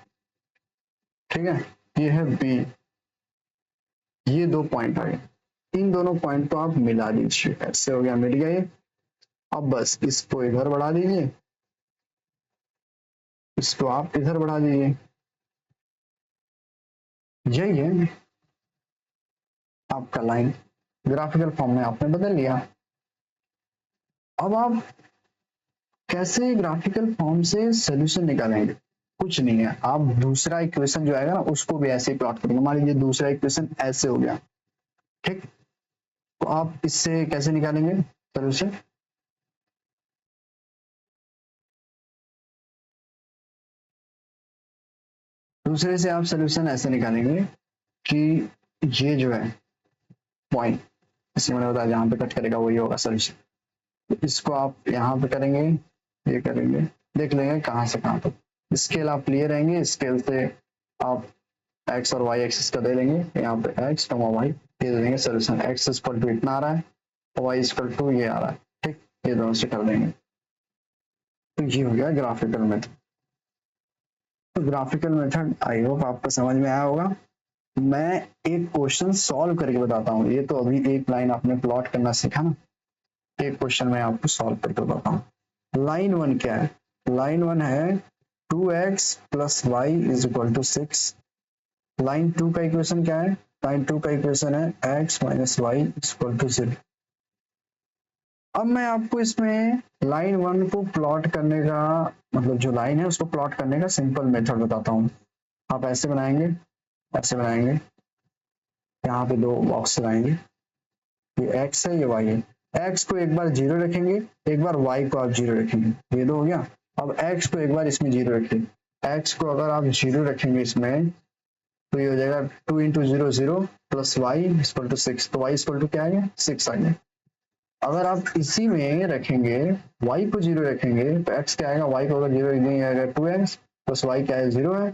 ठीक है। ये है b, ये 2 पॉइंट आ गए, इन दोनों पॉइंट को आप मिला दीजिए, ऐसे हो गया, मिल गया ये। अब बस इसको इधर बढ़ा दीजिए, इसको आप इधर बढ़ा दीजिए, यही है आपका लाइन, ग्राफिकल फॉर्म में आपने बदल लिया। अब आप कैसे ग्राफिकल फॉर्म से सॉल्यूशन निकालेंगे, कुछ नहीं है, आप दूसरा इक्वेशन जो आएगा ना उसको भी ऐसे ही प्लॉट करेंगे। मान लीजिए दूसरा इक्वेशन ऐसे हो गया, ठीक, तो आप इससे कैसे निकालेंगे सॉल्यूशन, दूसरे से आप सॉल्यूशन ऐसे निकालेंगे कि ये जो है पॉइंट, इसे मैंने बताया जहां पे कट करेगा वही होगा सॉल्यूशन, तो इसको आप यहाँ पे करेंगे, ये करेंगे, देख लेंगे कहां से कहां तक। स्केल आप लिए रहेंगे, स्केल से आप x और y एक्सिस का दे लेंगे, यहाँ पे x, y ये दे देंगे सॉल्यूशन, x इक्वल टू इतना आ रहा है और y इक्वल टू ये आ रहा है, ठीक, ये दोनों से कर देंगे। तो ये हो गया ग्राफिकल मेथड। तो ग्राफिकल मेथड आई होप आपको समझ में आया होगा। मैं एक क्वेश्चन सॉल्व करके बताता हूँ, ये तो अभी एक लाइन आपने प्लॉट करना सीखा ना, एक क्वेश्चन मैं आपको सॉल्व करके बताता हूँ। लाइन 1 क्या है, लाइन 1 है 2x + y = 6। लाइन 2 का इक्वेशन क्या है, लाइन 2 का इक्वेशन है x - y = 0। अब मैं आपको इसमें लाइन 1 को प्लॉट करने का, मतलब जो लाइन है उसको प्लॉट करने का सिंपल मेथड बताता हूँ। आप ऐसे बनाएंगे, ऐसे बनाएंगे, यहाँ पे 2 बॉक्स लगाएंगे, ये x है, ये y है। x को एक बार 0 रखेंगे, एक बार y को आप 0 रखेंगे, ये 2 हो गया। अब x को एक बार इसमें 0 रखेंगे, x को अगर आप 0 रखेंगे इसमें, तो ये हो जाएगा 2 × 0 0 + y = 6, तो y = क्या है 6 आ गया। अगर आप इसी में रखेंगे, y को 0 रखेंगे, तो x क्या आएगा, y को अगर 0 नहीं आएगा 2x + y क्या है 0 है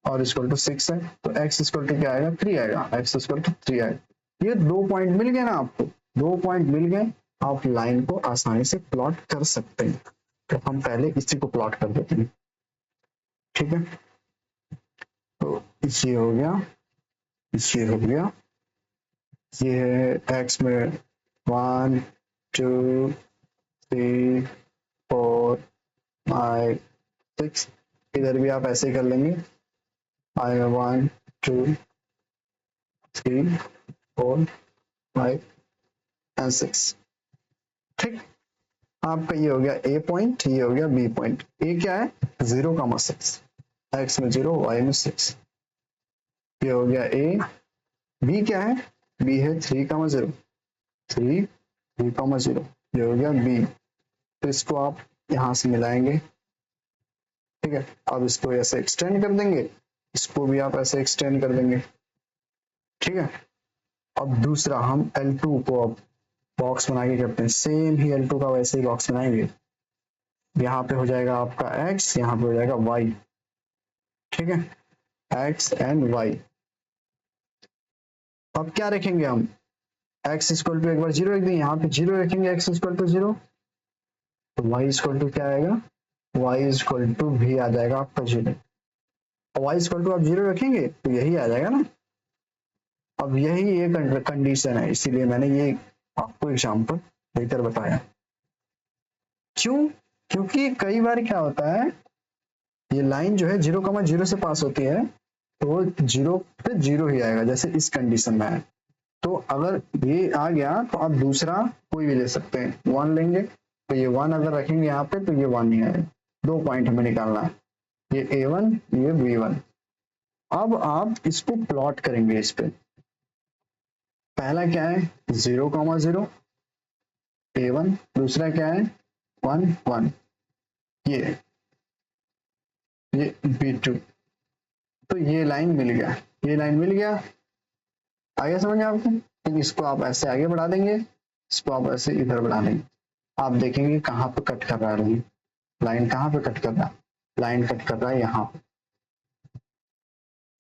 और = 6 है, तो x = क्या आएगा 3 आएगा, x = 3 आएगा। ये 2 पॉइंट मिल गए ना आपको, 2 पॉइंट मिल गए, आप लाइन को आसानी से प्लॉट कर सकते हैं। तो हम पहले इसी को प्लॉट कर देते हैं, ठीक है। तो ये हो गया, ये हो गया, ये है x में 1 2 3 4 5 6, इधर भी आप ऐसे ही कर लेंगे, आएगा 1 2 3 4 5 एंड 6, ठीक। आपका ये हो गया ए पॉइंट, ये हो गया बी पॉइंट। ए क्या है 0,6, x में 0 y में 6, ये हो गया ए। बी क्या है बी है 3,0, 3,0, ये हो गया बी। तो इसको आप यहाँ से मिलाएंगे, ठीक है। अब इसको ऐसे एक्सटेंड कर देंगे, इसको भी आप ऐसे एक्सटेंड कर देंगे, ठीक है। अब दूसरा हम L2 को अब बॉक्स बना के करते हैं, सेम ही L2 का वैसे ही बॉक्स बनाएंगे। यहाँ पे हो जाएगा आपका x, यहाँ पे हो जाएगा y, ठीक है, x एंड y। अब क्या रखेंगे हम, x इक्वल टू एक बार 0 रख देंगे, यहाँ पे 0 रखेंगे, x इक्वल टू 0, तो y इक्वल टू क्या आएगा, y इक्वल टू भी आ जाएगा आपका 0। y इक्वल टू आप 0 रखेंगे तो यही आ जाएगा ना। अब यही एक कंडीशन है, इसीलिए मैंने ये आपको एग्जाम्पल देकर बताया। क्यों, क्योंकि कई बार क्या होता है, ये लाइन जो है 0,0 से पास होती है, तो 0 पे 0 ही आएगा, जैसे इस कंडीशन में है। तो अगर ये आ गया तो आप दूसरा कोई भी ले सकते हैं, 1 लेंगे तो ये 1 अगर रखेंगे यहाँ पे तो ये 1 ही आएगा। 2 पॉइंट हमें निकालना है, ये A1 ये B1। अब आप इसको प्लॉट करेंगे, इस पे पहला क्या है 0,0 A1, दूसरा क्या है 1 1, ये B2। तो ये लाइन मिल गया, ये लाइन मिल गया, आगे समझ आपको। तो इसको आप ऐसे आगे बढ़ा देंगे, इसको आप ऐसे इधर बढ़ा देंगे, आप देखेंगे कहाँ पे कट कर रहा है लाइन, कहाँ पे कट कर रहा है, लाइन कट कर रहा है यहाँ पे,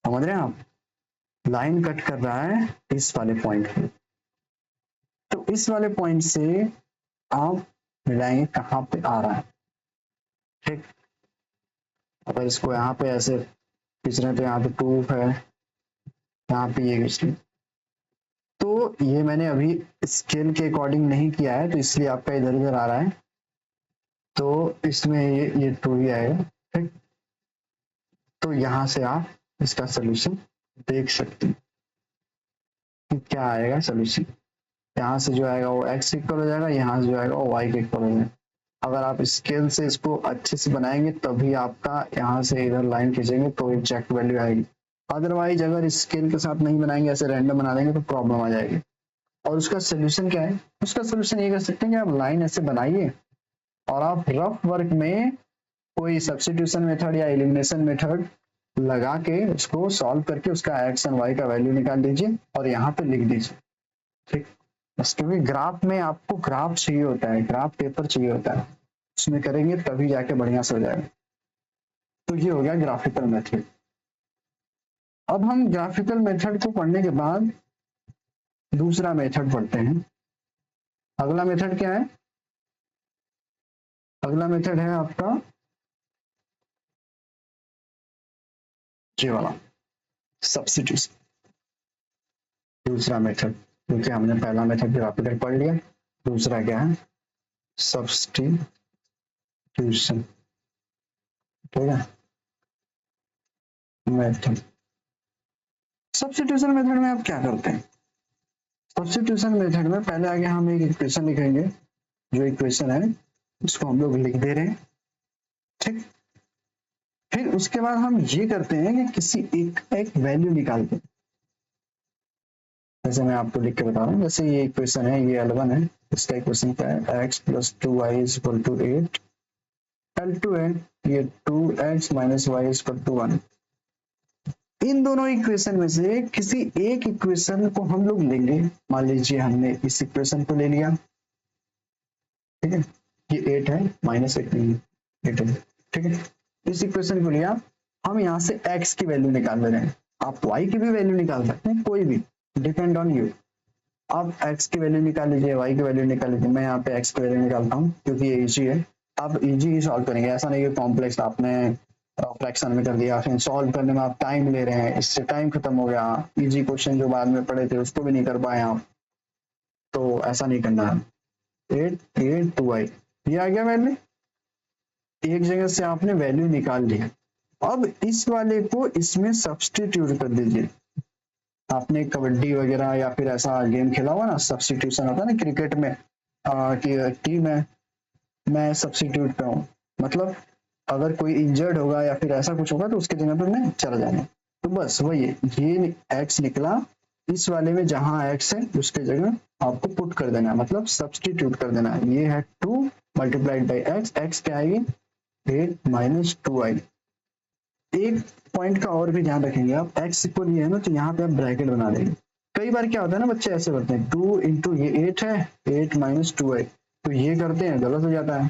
समझ रहे हैं आप, लाइन कट कर रहा है इस वाले पॉइंट पे। तो इस वाले पॉइंट से आप मिलाएंगे कहाँ पे आ रहा है, ठीक। अगर इसको यहाँ पे ऐसे खींच रहे हैं तो यहाँ पे 2 है, यहाँ पे ये खींच रहे, तो ये मैंने अभी स्केल के अकॉर्डिंग नहीं किया है, तो इसलिए आपका इधर उधर आ रहा है, तो इसमें ये 2 ही आएगा, ठीक। तो यहाँ से आप इसका सोल्यूशन देख सकते हैं कि क्या आएगा सोल्यूशन। यहाँ से जो आएगा वो x इक्वल हो जाएगा, यहाँ से जो आएगा वो y के इक्वल हो जाएगा। अगर आप स्केल से इसको अच्छे से बनाएंगे तभी आपका यहाँ से इधर लाइन खींचेंगे तो एग्जैक्ट वैल्यू आएगी। अदरवाइज अगर स्केल के साथ नहीं बनाएंगे, ऐसे रैंडम बना देंगे तो प्रॉब्लम आ जाएगी। और उसका सोल्यूशन क्या है, उसका सोल्यूशन ये कर सकते हैं कि आप लाइन ऐसे बनाइए और आप रफ वर्क में कोई सब्स्टिट्यूशन मेथड या एलिमिनेशन मेथड लगा के उसको सॉल्व करके उसका x एंड y का वैल्यू निकाल दीजिए और यहाँ पे लिख दीजिए, ठीक। बस क्योंकि ग्राफ में आपको ग्राफ चाहिए होता है, ग्राफ पेपर चाहिए होता है, उसमें करेंगे तभी जाके बढ़िया से हो जाएगा। तो ये हो गया ग्राफिकल मेथड। अब हम ग्राफिकल मेथड को पढ़ने के बाद दूसरा मेथड पढ़ते हैं। अगला मेथड क्या है, अगला मेथड है आपका ये वाला सब्स्टिट्यूशन। दूसरा मेथड, क्योंकि हमने पहला मेथड ग्राफिकल पढ़ लिया, दूसरा क्या है सब्स्टिट्यूशन, ठीक है। मेथड, सब्स्टिट्यूशन मेथड में आप क्या करते हैं, सब्स्टिट्यूशन मेथड में पहले आगे हम एक इक्वेशन लिखेंगे, जो इक्वेशन है उसको हम लोग लिख दे रहे हैं, ठीक। फिर उसके बाद हम ये करते हैं कि किसी एक वैल्यू निकालते हैं। जैसे मैं आपको लिख के बता रहा हूँ, जैसे ये इक्वेशन है, ये L1 है, इसका इक्वेशन क्या है x + 2y = 8, L2 है ये 2x - y = 1। इन दोनों इक्वेशन में से किसी एक इक्वेशन को हम लोग लेंगे। मान लीजिए हमने इस इक्वेशन को ले लिया, ठीक है, ये 8 है, -8 नहीं 8 है, ठीक है। इस इक्वेशन को लिया, हम यहाँ से x की वैल्यू निकाल ले रहे हैं, आप y की भी वैल्यू निकाल सकते हैं, कोई भी, डिपेंड ऑन यू। आप x की वैल्यू निकाल लीजिए, y की वैल्यू निकाल लीजिए, मैं यहाँ पे x की वैल्यू निकालता हूँ क्योंकि ये इजी है। आप इजी ही सॉल्व करेंगे, ऐसा नहीं कि कॉम्प्लेक्स आपने फ्रैक्शन में कर दिया, फिर सॉल्व करने में आप टाइम ले रहे हैं, इससे टाइम खत्म हो गया, इजी क्वेश्चन जो बाद में पढ़े थे उसको भी नहीं कर पाए आप, तो ऐसा नहीं करना है। 8 8 2y ये आ गया वैल्यू, एक जगह से आपने वैल्यू निकाल ली। अब इस वाले को इसमें सब्स्टिट्यूट कर दीजिए। आपने कबड्डी वगैरह या फिर ऐसा गेम खेला हुआ ना, सब्स्टिट्यूशन होता है ना क्रिकेट में, कि टीम है, मैं सब्स्टिट्यूट पे हूँ, मतलब अगर कोई इंजर्ड होगा या फिर ऐसा कुछ होगा तो उसके जगह पे मैं चला जाना। तो बस वही ये x निकला इस वाले में जहां x है उसके जगह आपको पुट कर देना है, मतलब सब्सटीट्यूट कर देना है। ये है 2 मल्टीप्लाइड बाई एक्स, एक्स क्या आएगी 8 माइनस 2 आई। एक पॉइंट का और भी ध्यान रखेंगे आप, x इक्वल ये है ना तो यहाँ पे आप ब्रैकेट बना देंगे। कई बार क्या होता है ना बच्चे ऐसे करते हैं 2 इंटू ये 8 है 8 माइनस 2 आई, तो ये करते हैं गलत हो जाता है।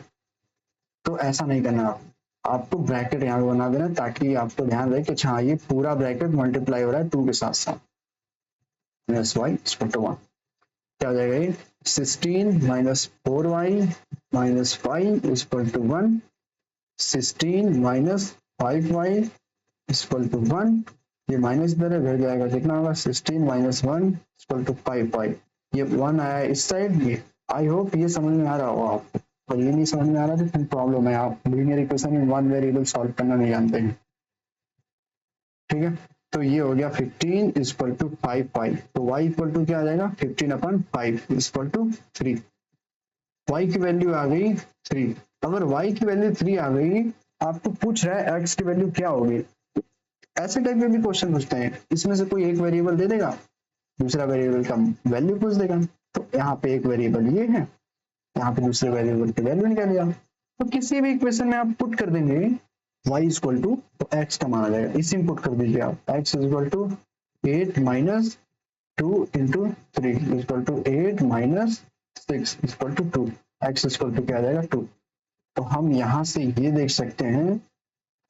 तो ऐसा नहीं करना आपको ब्रैकेट यहाँ पे बना देना ताकि आपको ध्यान रहे कि अच्छा ये पूरा ब्रैकेट मल्टीप्लाई हो रहा है 2 के साथ साथ। माइनस वाई इक्वल टू 1 क्या हो जाएगा ये 16 minus 4y minus 5 equal to 1, 16 minus 5y equal to 1, ये माइनस इधर है बढ़ जाएगा, कितना होगा 16 माइनस 1 इक्वल टू 5y, ये 1 आया इस साइड। ये आई होप ये समझ में आ रहा होगा आपको, और ये नहीं समझ में आ रहा तो फिर प्रॉब्लम है, आप लीनियर इक्वेशन में वन वेरिएबल सॉल्व करना नहीं जानते हैं। ठीक है, तो ये हो गया 15 इक्वल टू 5y, तो y इक्वल टू क्या आ जाएगा 15 अपन 5 इक्वल टू 3, y की वैल्यू आ गई 3। अगर y की वैल्यू 3 आ गई, आपको पूछ रहा है x की वैल्यू क्या होगी, ऐसे टाइप के भी क्वेश्चन पूछते हैं, इसमें से कोई एक वेरिएबल दे देगा, दूसरा वेरिएबल का वैल्यू पूछ देगा, तो यहाँ पे एक वेरिएबल ये है, यहाँ पे दूसरे वेरिएबल की वैल्यू निकाल दिया। तो किसी भी इक्वेशन में आप पुट कर देंगे y इक्वल टू तो x का माना जाएगा, इसी में पुट कर दीजिए आप, x equal to 8 minus 2 into 3 equal to 8 minus 6 equal to 2, x equal to क्या आ जाएगा 2। तो हम यहाँ से ये देख सकते हैं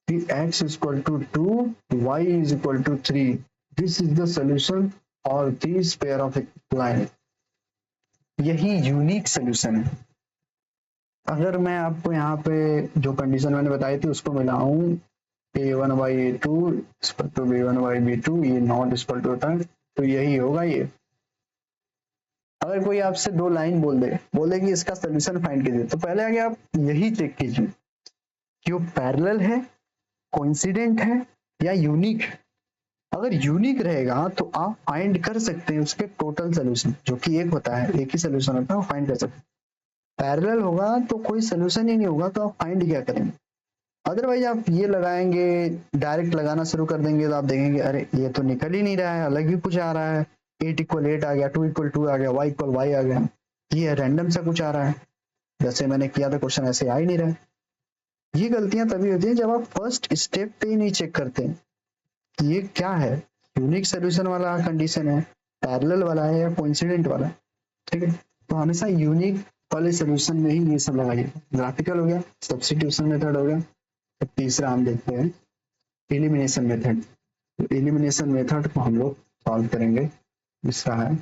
कि x equal to 2, y is equal to 3, this is the solution और दिस पेयर ऑफ लाइन, यही यूनिक सोल्यूशन है। अगर मैं आपको यहाँ पे जो कंडीशन मैंने बताई थी उसको मिलाऊं a1 by a2 equal to b1 by b2, ये नॉट इक्वल टू होता है तो यही होगा ये। अगर कोई आपसे दो लाइन बोले कि इसका सोल्यूशन फाइंड कीजिए, तो पहले आगे आप यही चेक कीजिए कि वो पैरेलल है, कोइंसिडेंट है या यूनिक है। अगर यूनिक रहेगा तो आप फाइंड कर सकते हैं उसके टोटल सोल्यूशन, जो कि एक होता है, एक ही सोल्यूशन होता है, फाइंड कर सकते हैं। पैरेलल होगा तो कोई सोल्यूशन ही नहीं होगा, तो आप फाइंड क्या करेंगे। अदरवाइज आप ये लगाएंगे, डायरेक्ट लगाना शुरू कर देंगे तो आप देखेंगे अरे ये तो निकल ही नहीं रहा है, अलग ही कुछ आ रहा है, 8 इक्वल 8 आ गया, 2 इक्वल 2 आ गया, y इक्वल y आ गया, ये रैंडम सा कुछ आ रहा है, जैसे मैंने किया था क्वेश्चन ऐसे आ ही नहीं रहा। ये गलतियां तभी होती है जब आप फर्स्ट स्टेप पे ही नहीं चेक करते कि ये क्या है, यूनिक सोल्यूशन वाला कंडीशन है, पैरेलल वाला है या कोइंसिडेंट वाला। ठीक है, तो हमेशा यूनिक वाले सोल्यूशन में ही ये सब लगाइए। ग्राफिकल हो गया, सब्स्टिट्यूशन मेथड हो गया, तो तीसरा हम देखते हैं एलिमिनेशन मेथड। तो एलिमिनेशन मेथड को हम लोग सॉल्व करेंगे, दूसरा है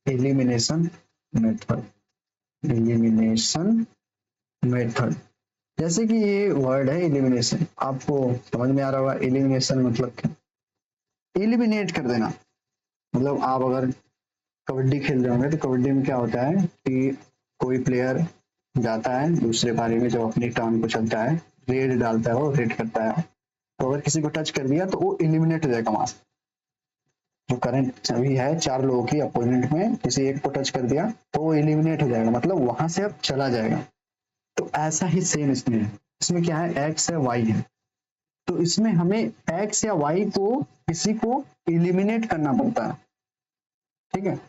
एलिमिनेशन मेथड। एलिमिनेशन मेथड, जैसे कि ये वर्ड है एलिमिनेशन, आपको समझ में आ रहा होगा एलिमिनेशन मतलब क्या, एलिमिनेट कर देना। मतलब आप अगर कबड्डी खेल रहे होंगे तो कबड्डी में क्या होता है कि कोई प्लेयर जाता है दूसरे पारी में, जब अपनी टर्न को चलता है, रेड डालता है, वो रेड करता है, तो अगर किसी को टच कर दिया तो वो एलिमिनेट हो जाएगा वहां से। जो करंट अभी है 4 लोगों की अपोनेंट में, किसी एक को टच कर दिया तो वो एलिमिनेट हो जाएगा, मतलब वहां से अब चला जाएगा। तो ऐसा ही सेम इसमें है, इसमें क्या है x है y है, तो इसमें हमें x या y को किसी को एलिमिनेट करना पड़ता है। ठीक है,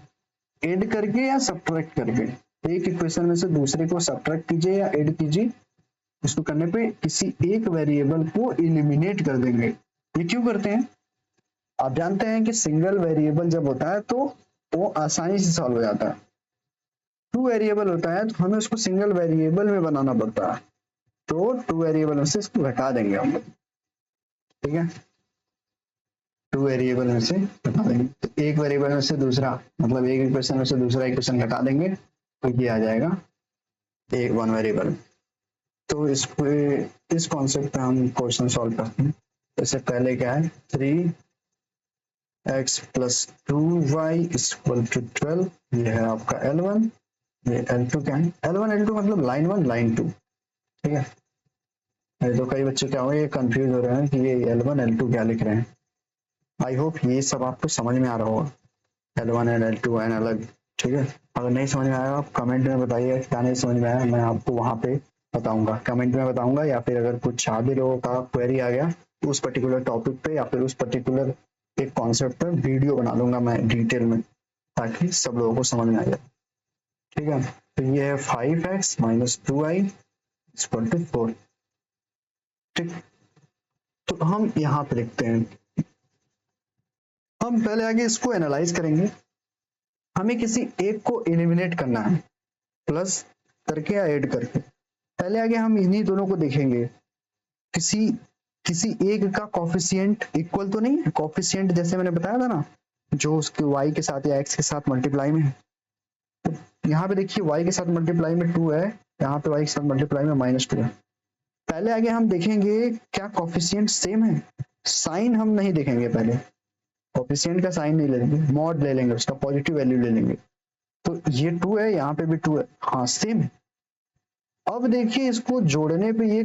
ऐड करके या सब्ट्रैक्ट करके, एक इक्वेशन में से दूसरे को सब्ट्रैक्ट कीजिए या ऐड कीजिए, इसको करने पे किसी एक वेरिएबल को एलिमिनेट कर देंगे। ये क्यों करते हैं, आप जानते हैं कि सिंगल वेरिएबल जब होता है तो वो आसानी से सॉल्व हो जाता है, 2 वेरिएबल होता है तो हमें उसको सिंगल वेरिएबल में बनाना पड़ता है, तो 2 वेरिएबल में से इसको घटा देंगे हम लोग। ठीक है, 2 वेरिएबल में से घटा देंगे, तो एक वेरिएबल में से दूसरा, मतलब एक इक्वेशन में से दूसरा इक्वेशन घटा देंगे तो ये आ जाएगा एक 1 वेरिएबल। तो इस पे इस कॉन्सेप्ट पे हम क्वेश्चन सॉल्व करते हैं। जैसे पहले क्या है 3x plus 2y equal to 12, ये है आपका L1, ये L2 क्या है, L1 L2 मतलब लाइन 1 लाइन 2। ठीक है, तो कई बच्चे क्या हुए कंफ्यूज हो रहे हैं कि ये L1 L2 क्या लिख रहे हैं। आई होप ये सब आपको समझ में आ रहा होगा, L1 एंड L2 एंड अलग। ठीक है, अगर नहीं समझ में आया आप कमेंट में बताइए क्या नहीं समझ में आया, मैं आपको वहां पे बताऊंगा, कमेंट में बताऊंगा, या फिर अगर कुछ आप भी लोगों का क्वेरी आ गया तो उस पर्टिकुलर टॉपिक पे या फिर उस पर्टिकुलर एक कॉन्सेप्ट पर वीडियो बना दूंगा मैं डिटेल में, ताकि सब लोगों को समझ में आ जाए। ठीक है, तो ये है 5x minus 2y equal to 4। ठीक, तो हम यहाँ पे लिखते हैं, हम पहले आगे इसको एनालाइज करेंगे। हमें किसी एक को एलिमिनेट करना है, प्लस करके या ऐड करके। पहले आगे हम इन्हीं दोनों को देखेंगे, किसी किसी एक का कॉफिशिएंट इक्वल तो नहीं है। कॉफिशिएंट जैसे मैंने बताया था ना, जो उसके y के साथ या x के साथ मल्टीप्लाई में है। तो यहाँ पे देखिए y के साथ मल्टीप्लाई में 2 है, यहाँ पे y के साथ मल्टीप्लाई में -2 है। पहले आगे हम देखेंगे क्या कॉफिशिएंट सेम है। साइन हम नहीं देखेंगे, पहले कॉफिशिएंट का साइन नहीं लेंगे, मॉड ले लेंगे, उसका पॉजिटिव वैल्यू ले लेंगे। तो ये 2 है, यहाँ पे भी 2 है, हाँ सेम है। अब देखिए इसको जोड़ने पे ये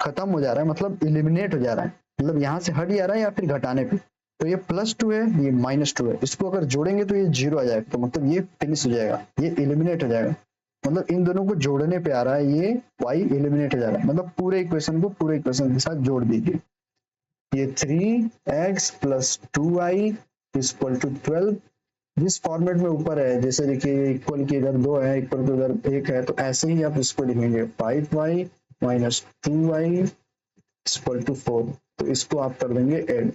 खत्म हो जा रहा है, मतलब इलिमिनेट हो जा रहा है, मतलब यहाँ से हट जा रहा है या फिर घटाने पे। तो ये +2 है, ये -2 है, इसको अगर जोड़ेंगे तो ये 0 आ जाएगा, तो मतलब ये फिनिश हो जाएगा, ये इलिमिनेट हो जाएगा। मतलब इन दोनों को जोड़ने पे आ रहा है ये y एलिमिनेट हो जा रहा है, मतलब पूरे इक्वेशन को पूरे इक्वेशन के साथ जोड़ दीजिए। ये 3x + 2y = 12 जिस फॉर्मेट में ऊपर है, जैसे देखिए इक्वल की इधर 2 है, इक्वल की उधर 1 है, तो ऐसे ही आप इसको लिखेंगे 5y माइनस 2y = 4। तो इसको आप कर देंगे ऐड।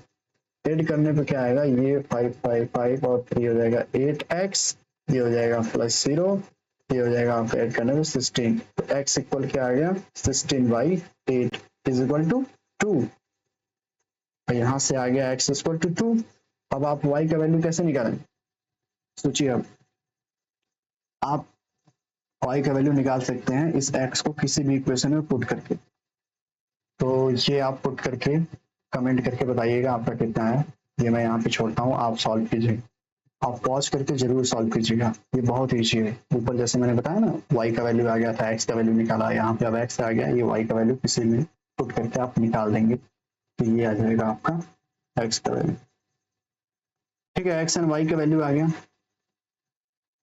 ऐड करने पे क्या आएगा, ये 5 5 5 और 3 हो जाएगा 8x, ये हो जाएगा +0, ये हो जाएगा आपका ऐड करने पे 16। तो x इक्वल क्या आ गया, 16/8 = 2। और यहाँ से आ गया x = 2। अब आप y का वैल्यू कैसे निकालेंगे, सोचिए। अब आप y का वैल्यू निकाल सकते हैं इस x को किसी भी इक्वेशन में पुट करके। तो ये आप पुट करके कमेंट करके बताइएगा आपका कितना है। ये मैं यहाँ पे छोड़ता हूँ, आप सॉल्व कीजिए। आप पॉज करके जरूर सॉल्व कीजिएगा, ये बहुत ईजी है। ऊपर जैसे मैंने बताया ना, y का वैल्यू आ गया था, x का वैल्यू निकाला, यहाँ पे अब x आ गया, ये y का वैल्यू किसी में पुट करके आप निकाल देंगे, तो ये आ जाएगा आपका x का वैल्यू। ठीक है, x एंड y का वैल्यू आ गया।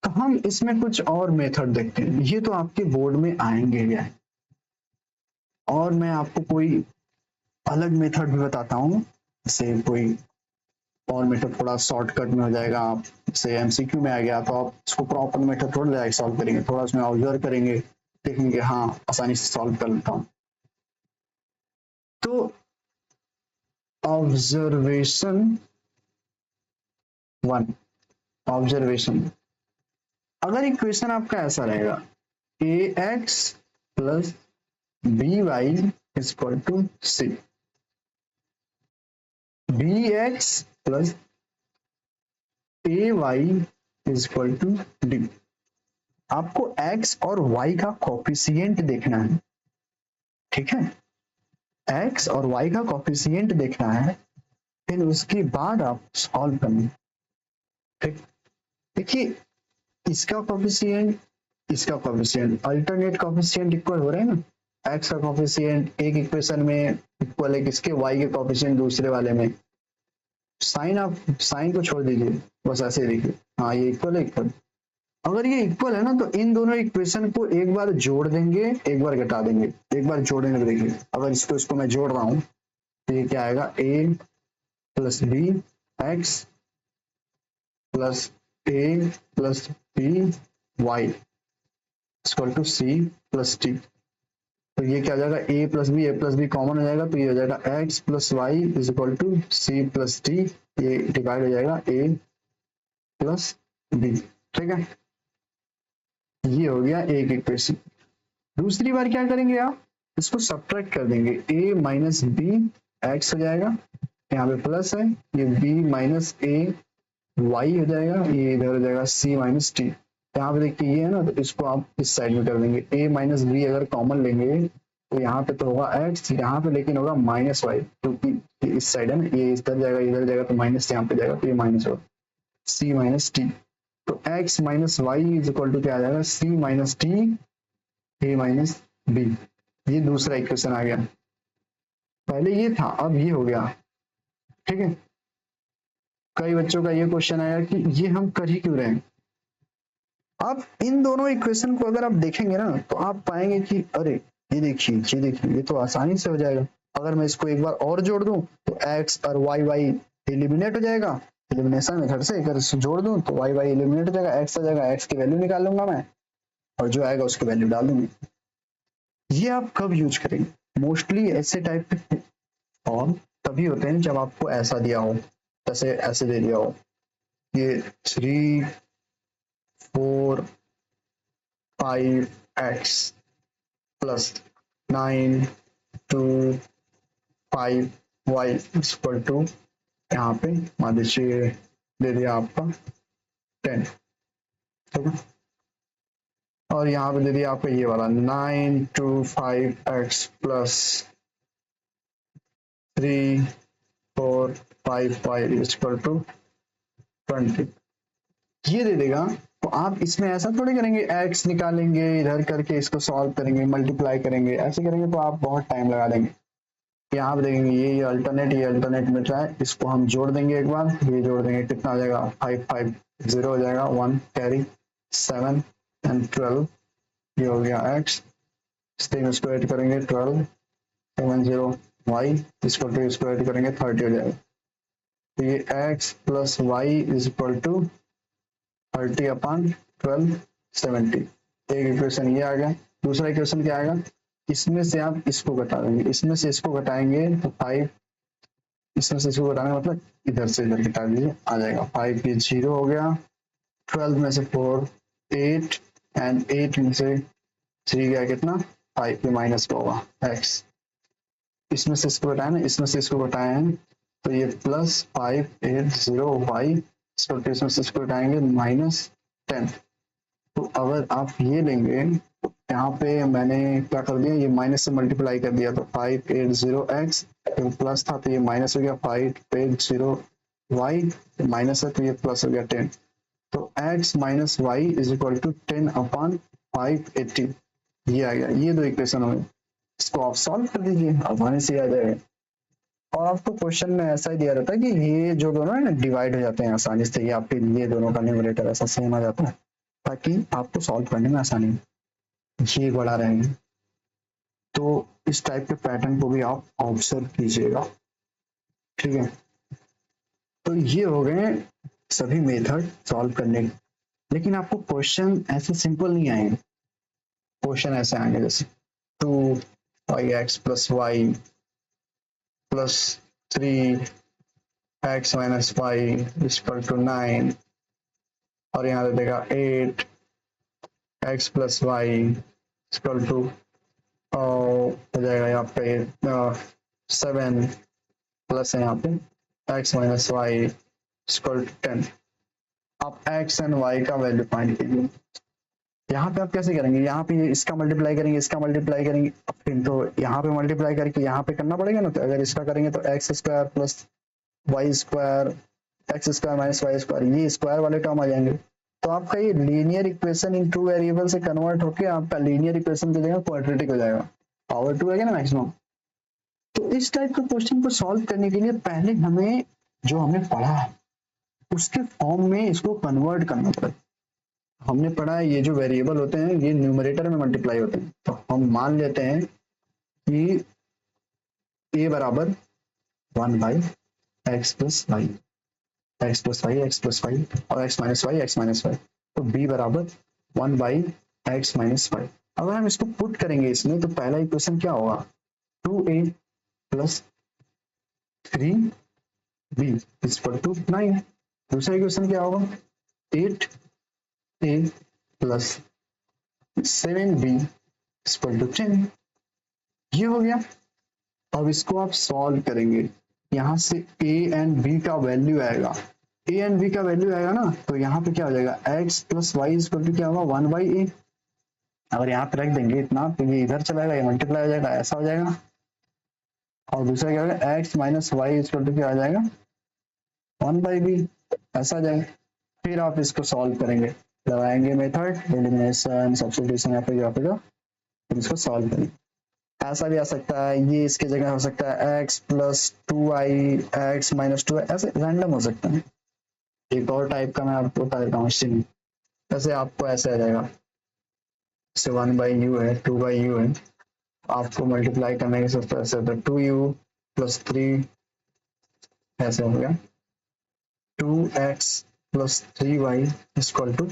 तो हम इसमें कुछ और मेथड देखते हैं, ये तो आपके बोर्ड में आएंगे क्या, और मैं आपको कोई अलग मेथड भी बताता हूँ। जैसे कोई और मेथड थोड़ा शॉर्टकट में हो जाएगा, आप जैसे एमसीक्यू में आ गया तो आप इसको प्रॉपर मेथड थोड़ा डायरेक्ट सॉल्व करेंगे, थोड़ा उसमें ऑब्जर्व करेंगे, देखेंगे हाँ आसानी से सॉल्व कर लेता हूँ। तो ऑब्जर्वेशन 1, ऑब्जर्वेशन, अगर इक्वेशन आपका ऐसा रहेगा ax + by = c, bx + ay = d, आपको x और y का कोफिशिएंट देखना है। ठीक है, x और y का कोफिशिएंट देखना है, फिर उसके बाद आप सॉल्व करना। ठीक, देखिए इसका कोफिशिएंट, इसका कोफिशिएंट, अल्टरनेट कोफिशिएंट इक्वल हो रहे हैं ना। x का कोफिशिएंट एक इक्वेशन में इक्वल है किसके, y के कोफिशिएंट दूसरे वाले में। साइन, आप साइन को छोड़ दीजिए, बस ऐसे देखिए, हाँ ये इक्वल है, इक्वल। अगर ये इक्वल है ना, तो इन दोनों इक्वेशन को एक बार जोड़ देंगे, एक बार घटा देंगे। एक बार जोड़ेंगे, देखिए अगर इसको मैं जोड़ रहा हूँ तो ये क्या आएगा, a + b x + a + b y = c + d। तो ये क्या हो जाएगा, a + b कॉमन हो जाएगा, तो ये हो जाएगा x + y = c + d, ये डिवाइड हो जाएगा a + b। ठीक है, ये हो गया एक इक्वेशन। दूसरी बार क्या करेंगे, आप इसको सब्ट्रैक्ट कर देंगे, a - b x हो जाएगा, यहाँ पे प्लस है, ये b - a y हो जाएगा, ये इधर हो जाएगा c - t। यहाँ पे देखिए ये है ना, तो इसको आप इस साइड में कर देंगे, a - b अगर कॉमन लेंगे तो यहाँ पे तो होगा x, यहाँ पे लेकिन होगा -y, क्योंकि इस साइड है ना, ये इधर जाएगा, इधर जाएगा, तो माइनस यहाँ पे जाएगा, तो ये माइनस होगा c - t। तो x - y = क्या आ जाएगा, c - t a - b। ये दूसरा इक्वेशन आ गया, पहले ये था, अब ये हो गया। ठीक है, कई बच्चों का ये क्वेश्चन आया कि ये हम कर ही क्यों रहे हैं। अब इन दोनों इक्वेशन को अगर आप देखेंगे ना, तो आप पाएंगे कि अरे ये देखिए, ये देखिए, ये तो आसानी से हो जाएगा। अगर मैं इसको एक बार और जोड़ दूं तो x और y एलिमिनेट हो जाएगा, एलिमिनेशन मेथड से अगर इसको जोड़ दूं तो वाई वाई एलिमिनेट हो जाएगा, एक्स आ जाएगा, एक्स की वैल्यू निकाल लूंगा मैं और जो आएगा उसकी वैल्यू डाल दूंगी। ये आप कब यूज करेंगे? मोस्टली ऐसे टाइप के फॉर्म तभी होते हैं जब आपको ऐसा दिया हो, जैसे ऐसे दे दिया हो ये 3 4 5x plus 9 2 5y equal to, यहाँ पे मान लीजिए दे दिया आपका 10, ठीक है, और यहाँ पे दे दिया आपका ये वाला 9 2 5x plus 3 4 5y equal to 20, ये दे देगा। तो आप इसमें ऐसा थोड़ी करेंगे, x निकालेंगे इधर करके इसको सॉल्व करेंगे, मल्टीप्लाई करेंगे, ऐसे करेंगे तो आप बहुत टाइम लगा देंगे। यहाँ पे देखेंगे ये अल्टरनेट मिल रहा है, इसको हम जोड़ देंगे एक बार, ये जोड़ देंगे कितना हो जाएगा 5 5 0 हो जाएगा, 1 कैरी 7 एंड 12, ये हो गया x, इस तीन इसको ऐड करेंगे 12 7 0 y इसको टू इसको ऐड करेंगे 30 हो जाएगा। तो ये x plus y is equal to 30 upon 12 70, एक इक्वेशन ये आ गया। दूसरा इक्वेशन क्या आएगा, इसमें से आप इसको घटा देंगे, इसमें से इसको घटाएंगे तो 5, इसमें से इसको घटाने मतलब इधर से इधर घटा दीजिए, आ जाएगा 5 की 0 हो गया, 12 में से 4 8 एंड 8 में से 3 गया कितना 5 के माइनस का होगा x, इसमें से इसको घटाए ना, इसमें से इसको घटाए हैं तो ये प्लस 580y, इसमें से इसको घटाएंगे -10। तो अगर आप ये लेंगे तो यहाँ पे मैंने क्या कर दिया, ये माइनस से मल्टीप्लाई कर दिया, तो 580x प्लस था तो ये माइनस हो गया 580y, माइनस है तो ये प्लस हो गया 10, तो x minus y is equal to 10 upon 580, ये आ गया। ये दो इक्वेशन हो गए, इसको आप सॉल्व कर दीजिए, आसानी से आ जाएगा। और आपको क्वेश्चन में ऐसा ही दिया रहता है कि ये जो दोनों है ना डिवाइड हो जाते हैं आसानी से, ये आपके ये दोनों का न्यूमरेटर ऐसा सेम आ जाता है ताकि आपको सॉल्व करने में आसानी, ये बड़ा रहेंगे। तो इस टाइप के पैटर्न को भी आप ऑब्जर्व कीजिएगा, ठीक है। तो ये हो गए सभी मेथड सॉल्व करने के, लेकिन आपको क्वेश्चन ऐसे सिंपल नहीं आएंगे, क्वेश्चन ऐसे आएंगे जैसे 2 plus y plus 3x minus y equal to 9, और यहाँ दे देगा 8x plus y equal to हो जाएगा यहाँ पे 7 प्लस है यहाँ पे x minus y equal to 10। आप x एंड y का वैल्यू फाइंड कीजिए। यहाँ पे आप कैसे करेंगे, यहाँ पे इसका मल्टीप्लाई करेंगे, इसका मल्टीप्लाई करेंगे, फिर तो यहाँ पे मल्टीप्लाई करके यहाँ पे करना पड़ेगा ना, तो अगर इसका करेंगे तो x square plus y square x square minus y square, ये स्क्वायर वाले टर्म आ जाएंगे। तो आपका ये linear equation in two variable से कन्वर्ट होकर आपका लीनियर इक्वेशन की जगह क्वाड्रेटिक हो जाएगा, पावर 2 है ना मैक्सिमम। तो इस टाइप के क्वेश्चन को सॉल्व करने के लिए पहले हमें जो हमने पढ़ा उसके फॉर्म में इसको कन्वर्ट करना पड़ेगा। हमने पढ़ा है ये जो वेरिएबल होते हैं ये न्यूमरेटर में मल्टीप्लाई होते हैं, तो हम मान लेते हैं कि a बराबर 1 by X plus Y, X plus Y X plus Y और X minus Y X minus Y, तो b बराबर 1 बाई एक्स माइनस वाई। अगर हम इसको पुट करेंगे इसमें तो पहला इक्वेशन क्या होगा 2a plus 3b equal to 9, दूसरा इक्वेशन क्या होगा 8a plus 7b equal to 10, ये हो गया। अब इसको आप सॉल्व करेंगे, यहाँ से a एंड b का वैल्यू आएगा, a एंड b का वैल्यू आएगा ना, तो यहाँ पे क्या हो जाएगा x plus y equal to क्या होगा 1 बाई a। अगर यहाँ पे रख देंगे इतना तो ये इधर चला जाएगा, ये मल्टीप्लाई हो जाएगा, ऐसा हो जाएगा। और दूसरा क्या होगा x minus y equal to क्या आ जाएगा 1 बाई b, ऐसा आ जाएगा। फिर आप इसको सॉल्व करेंगे, लगाएंगे मेथड एलिमिनेशन सब्स्टिट्यूशन या फिर इसको सॉल्व करेंगे। ऐसा भी आ सकता है, ये इसके जगह हो सकता है x plus 2i x minus 2i, ऐसे रैंडम हो सकता है। एक और टाइप का मैं आपको बता देता हूँ, जैसे आपको ऐसे आ जाएगा, जैसे 1 बाई यू है 2 बाई यू है, आपको मल्टीप्लाई करने की सोचता है ऐसे 2u प्लस 3 ऐसे हो गया, 2x plus 3y equal to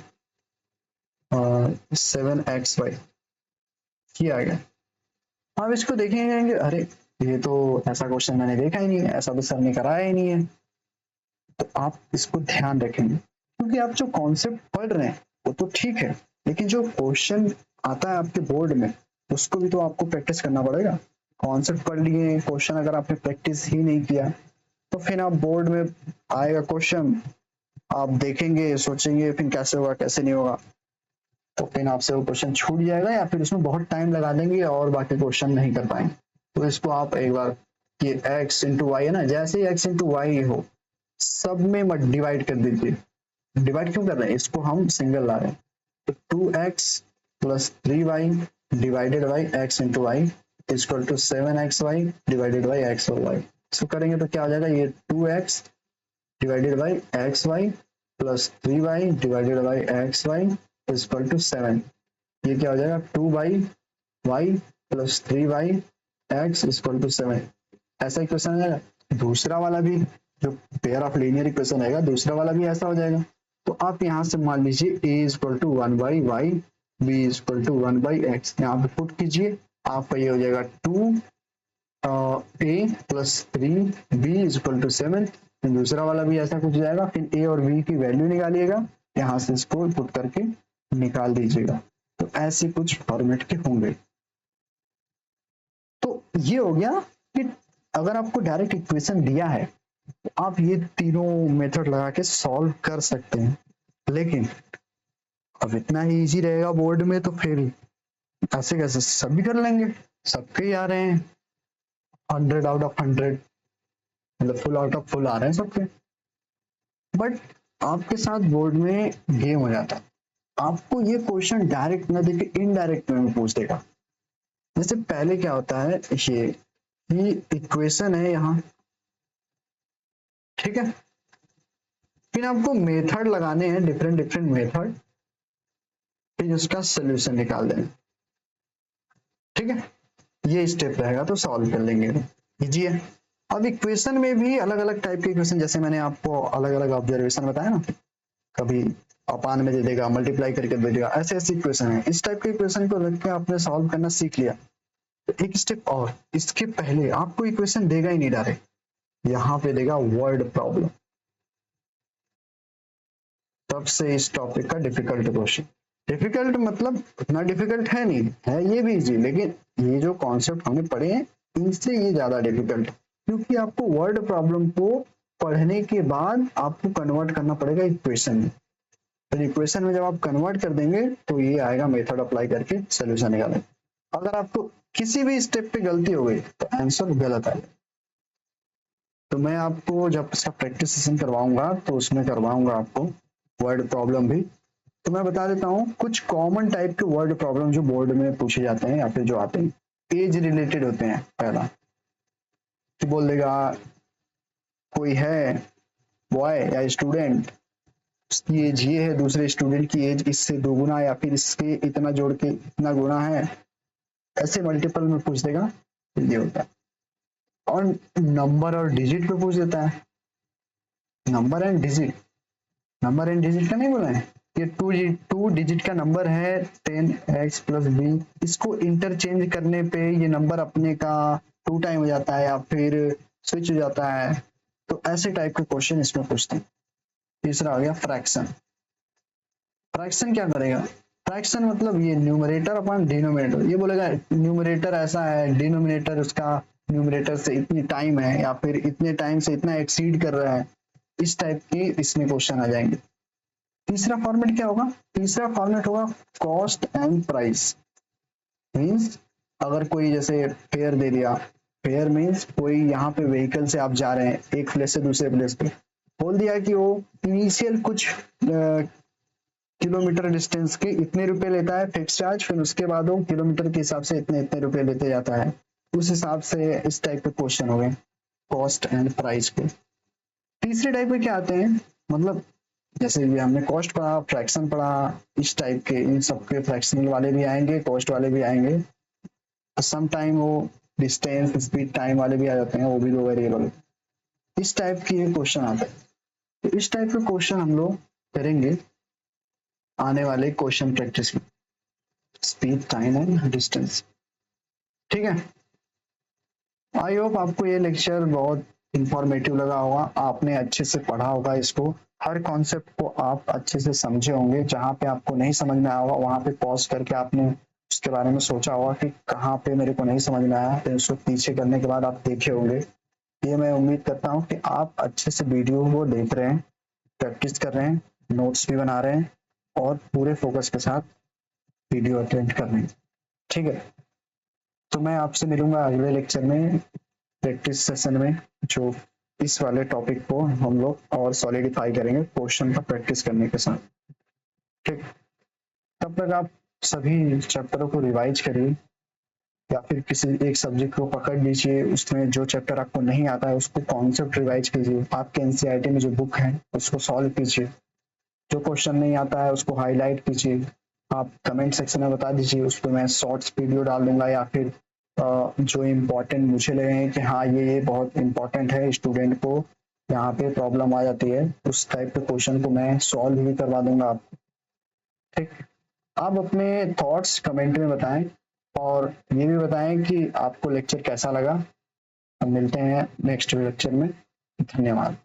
7xy, ये आ गया। आप इसको देखेंगे, अरे ये तो ऐसा क्वेश्चन मैंने देखा ही नहीं है, ऐसा तो सर ने कराया ही नहीं है। तो आप इसको ध्यान रखेंगे, क्योंकि आप जो कॉन्सेप्ट पढ़ रहे हैं वो तो ठीक है, लेकिन जो क्वेश्चन आता है आपके बोर्ड में उसको भी तो आपको प्रैक्टिस करना पड़ेगा। कॉन्सेप्ट पढ़ लिए, क्वेश्चन अगर आपने प्रैक्टिस ही नहीं किया तो फिर आप बोर्ड में आएगा क्वेश्चन, आप देखेंगे सोचेंगे फिर कैसे होगा कैसे नहीं होगा, तो फिर आपसे वो क्वेश्चन छूट जाएगा या फिर उसमें बहुत टाइम लगा देंगे और बाकी क्वेश्चन नहीं कर पाएंगे। तो इसको आप एक बार, ये x इंटू वाई है ना, जैसे ही x इंटू वाई हो सब में मत डिवाइड कर दीजिए। डिवाइड क्यों कर रहे हैं, इसको हम सिंगल ला रहे हैं। तो 2x plus 3y divided by x into y equal to 7xy divided by x और y। इसको करेंगे तो क्या हो जाएगा, ये 2x divided by xy plus 3y divided by xy equal to 7। ये क्या हो जाएगा, 2y plus 3y x equal to 7। ऐसा इक्वेशन आ जाएगा। दूसरा वाला भी जो पेयर ऑफ लीनियर इक्वेशन आएगा, दूसरा वाला भी ऐसा हो जाएगा। तो आप यहाँ से मान लीजिए a equal to 1/y, b equal to 1/x, यहाँ पे पुट कीजिए, आपका ये हो जाएगा 2a plus 3b equal to 7। दूसरा वाला भी ऐसा कुछ जाएगा, फिर a और b की वैल्यू निकालिएगा, यहाँ से इसको पुट करके निकाल दीजिएगा। तो ऐसे कुछ फॉर्मेट के होंगे। तो ये हो गया कि अगर आपको डायरेक्ट इक्वेशन दिया है तो आप ये तीनों मेथड लगा के सॉल्व कर सकते हैं, लेकिन अब इतना ही इजी रहेगा बोर्ड में तो फिर ऐसे कैसे सभी कर लेंगे, सबके ही आ रहे हैं 100 आउट ऑफ 100, मतलब फुल आउट ऑफ फुल आ रहे हैं सबके। बट आपके साथ बोर्ड में गेम हो जाता है, आपको ये क्वेश्चन डायरेक्ट ना देके इनडायरेक्ट में पूछ देगा। जैसे पहले क्या होता है, ये इक्वेशन है यहाँ, ठीक है, फिर आपको मेथड लगाने हैं, डिफरेंट डिफरेंट मेथड, फिर उसका सोल्यूशन निकाल देना, ठीक है, ये स्टेप रहेगा तो सॉल्व कर लेंगे, इजी है। अब इक्वेशन में भी अलग अलग टाइप के इक्वेशन, जैसे मैंने आपको अलग अलग ऑब्जर्वेशन बताया ना, कभी अपान में दे देगा, मल्टीप्लाई करके दे देगा, ऐसे ऐसे इक्वेशन है। इस टाइप के इक्वेशन को रख के आपने सॉल्व करना सीख लिया। तो एक स्टेप और, इसके पहले आपको इक्वेशन देगा ही नहीं डायरेक्ट, यहाँ पे देगा वर्ड प्रॉब्लम, तब से इस टॉपिक का डिफिकल्ट क्वेश्चन। डिफिकल्ट मतलब उतना डिफिकल्ट है नहीं है, ये भी इजी, लेकिन ये जो कॉन्सेप्ट हमने पढ़े हैं इनसे ये ज्यादा डिफिकल्ट, क्योंकि आपको वर्ड प्रॉब्लम को पढ़ने के बाद आपको कन्वर्ट करना पड़ेगा इक्वेशन में। फिर इक्वेशन में जब आप कन्वर्ट कर देंगे तो ये आएगा मेथड अप्लाई करके सोल्यूशन निकालेंगे। अगर आपको किसी भी स्टेप पे गलती हो गई तो आंसर गलत आएगा। तो मैं आपको जब इसका प्रैक्टिस सेशन करवाऊंगा तो उसमें करवाऊंगा आपको वर्ड प्रॉब्लम भी। तो मैं बता देता हूँ कुछ कॉमन टाइप के वर्ड प्रॉब्लम जो बोर्ड में पूछे जाते हैं या फिर जो आते हैं। एज रिलेटेड होते हैं। पहला कि बोल देगा कोई है बॉय या स्टूडेंट, उसकी एज ये है, दूसरे स्टूडेंट की एज इससे दोगुना या फिर इसके इतना जोड़ के इतना गुना है, ऐसे मल्टीपल में पूछ देगा, ये होता है। और नंबर और डिजिट पे पूछ देता है, number and digit, number and digit का नहीं बोला है, ये टू डिजिट का नंबर है 10x प्लस बी, इसको इंटरचेंज करने पे ये नंबर अपने का 2 टाइम हो जाता है या फिर स्विच हो जाता है। तो ऐसे टाइप के क्वेश्चन इसमें पूछते हैं। तीसरा आ गया फ्रैक्शन। फ्रैक्शन क्या करेगा, फ्रैक्शन मतलब ये न्यूमरेटर अपॉन डिनोमिनेटर, ये बोलेगा न्यूमरेटर ऐसा है, डिनोमिनेटर उसका न्यूमरेटर से इतनी टाइम है या फिर इतने टाइम से इतना एक्सीड कर रहा है, इस टाइप के इसमें क्वेश्चन आ जाएंगे। तीसरा फॉर्मेट क्या होगा, तीसरा फॉर्मेट होगा कॉस्ट एंड प्राइस। मींस अगर कोई जैसे फेयर दे दिया, फेयर मींस कोई यहाँ पे व्हीकल से आप जा रहे हैं एक प्लेस से दूसरे प्लेस पे, बोल दिया कि वो इनिशियल कुछ किलोमीटर डिस्टेंस के इतने रुपए लेता है फिक्स चार्ज, फिर उसके बाद वो किलोमीटर के हिसाब से इतने इतने रुपए लेते जाता है, उस हिसाब से इस टाइप के क्वेश्चन हो गए कॉस्ट एंड प्राइस के। तीसरे टाइप में क्या आते हैं, मतलब जैसे ये हमने कॉस्ट पढ़ा, फ्रैक्शन पढ़ा, इस टाइप के इन सबके फ्रैक्शनल वाले भी आएंगे, कॉस्ट वाले भी आएंगे, सम टाइम वो डिस्टेंस स्पीड टाइम वाले भी आ जाते हैं, वो भी 2 वेरिएबल, इस टाइप के क्वेश्चन आते हैं। तो इस टाइप के क्वेश्चन हम लोग करेंगे आने वाले क्वेश्चन प्रैक्टिस में, स्पीड, टाइम एंड डिस्टेंस। ठीक है, आई होप आपको ये लेक्चर बहुत इंफॉर्मेटिव लगा होगा, आपने अच्छे से पढ़ा होगा इसको, हर कॉन्सेप्ट को आप अच्छे से समझे होंगे। जहाँ पे आपको नहीं समझ में आया होगा वहां पे पॉज करके आपने उसके बारे में सोचा होगा कि कहाँ पे मेरे को नहीं समझ में आया, फिर उसको पीछे करने के बाद आप देखे होंगे। ये मैं उम्मीद करता हूँ कि आप अच्छे से वीडियो को देख रहे हैं, प्रैक्टिस कर रहे हैं, नोट्स भी बना रहे हैं और पूरे फोकस के साथ वीडियो अटेंड कर रहे हैं। ठीक है, तो मैं आपसे मिलूंगा अगले लेक्चर में, प्रैक्टिस सेशन में, जो इस वाले टॉपिक को हम लोग और सॉलिडिफाई करेंगे क्वेश्चन का प्रैक्टिस करने के साथ। ठीक, तब तक आप सभी चैप्टरों को रिवाइज करिए या फिर किसी एक सब्जेक्ट को पकड़ लीजिए, उसमें जो चैप्टर आपको नहीं आता है उसको कॉन्सेप्ट रिवाइज कीजिए, आपके एनसीईआरटी में जो बुक है उसको सॉल्व कीजिए, जो क्वेश्चन नहीं आता है उसको हाईलाइट कीजिए, आप कमेंट सेक्शन में बता दीजिए, उस पर मैं शॉर्ट्स वीडियो डाल दूंगा या फिर जो इम्पोर्टेंट मुझे लगे कि हाँ ये बहुत इम्पोर्टेंट है, स्टूडेंट को यहाँ पे प्रॉब्लम आ जाती है, उस टाइप के क्वेश्चन को मैं सॉल्व भी करवा दूंगा आपको। ठीक, आप अपने थॉट्स कमेंट में बताएं और ये भी बताएं कि आपको लेक्चर कैसा लगा। हम मिलते हैं नेक्स्ट लेक्चर में, धन्यवाद।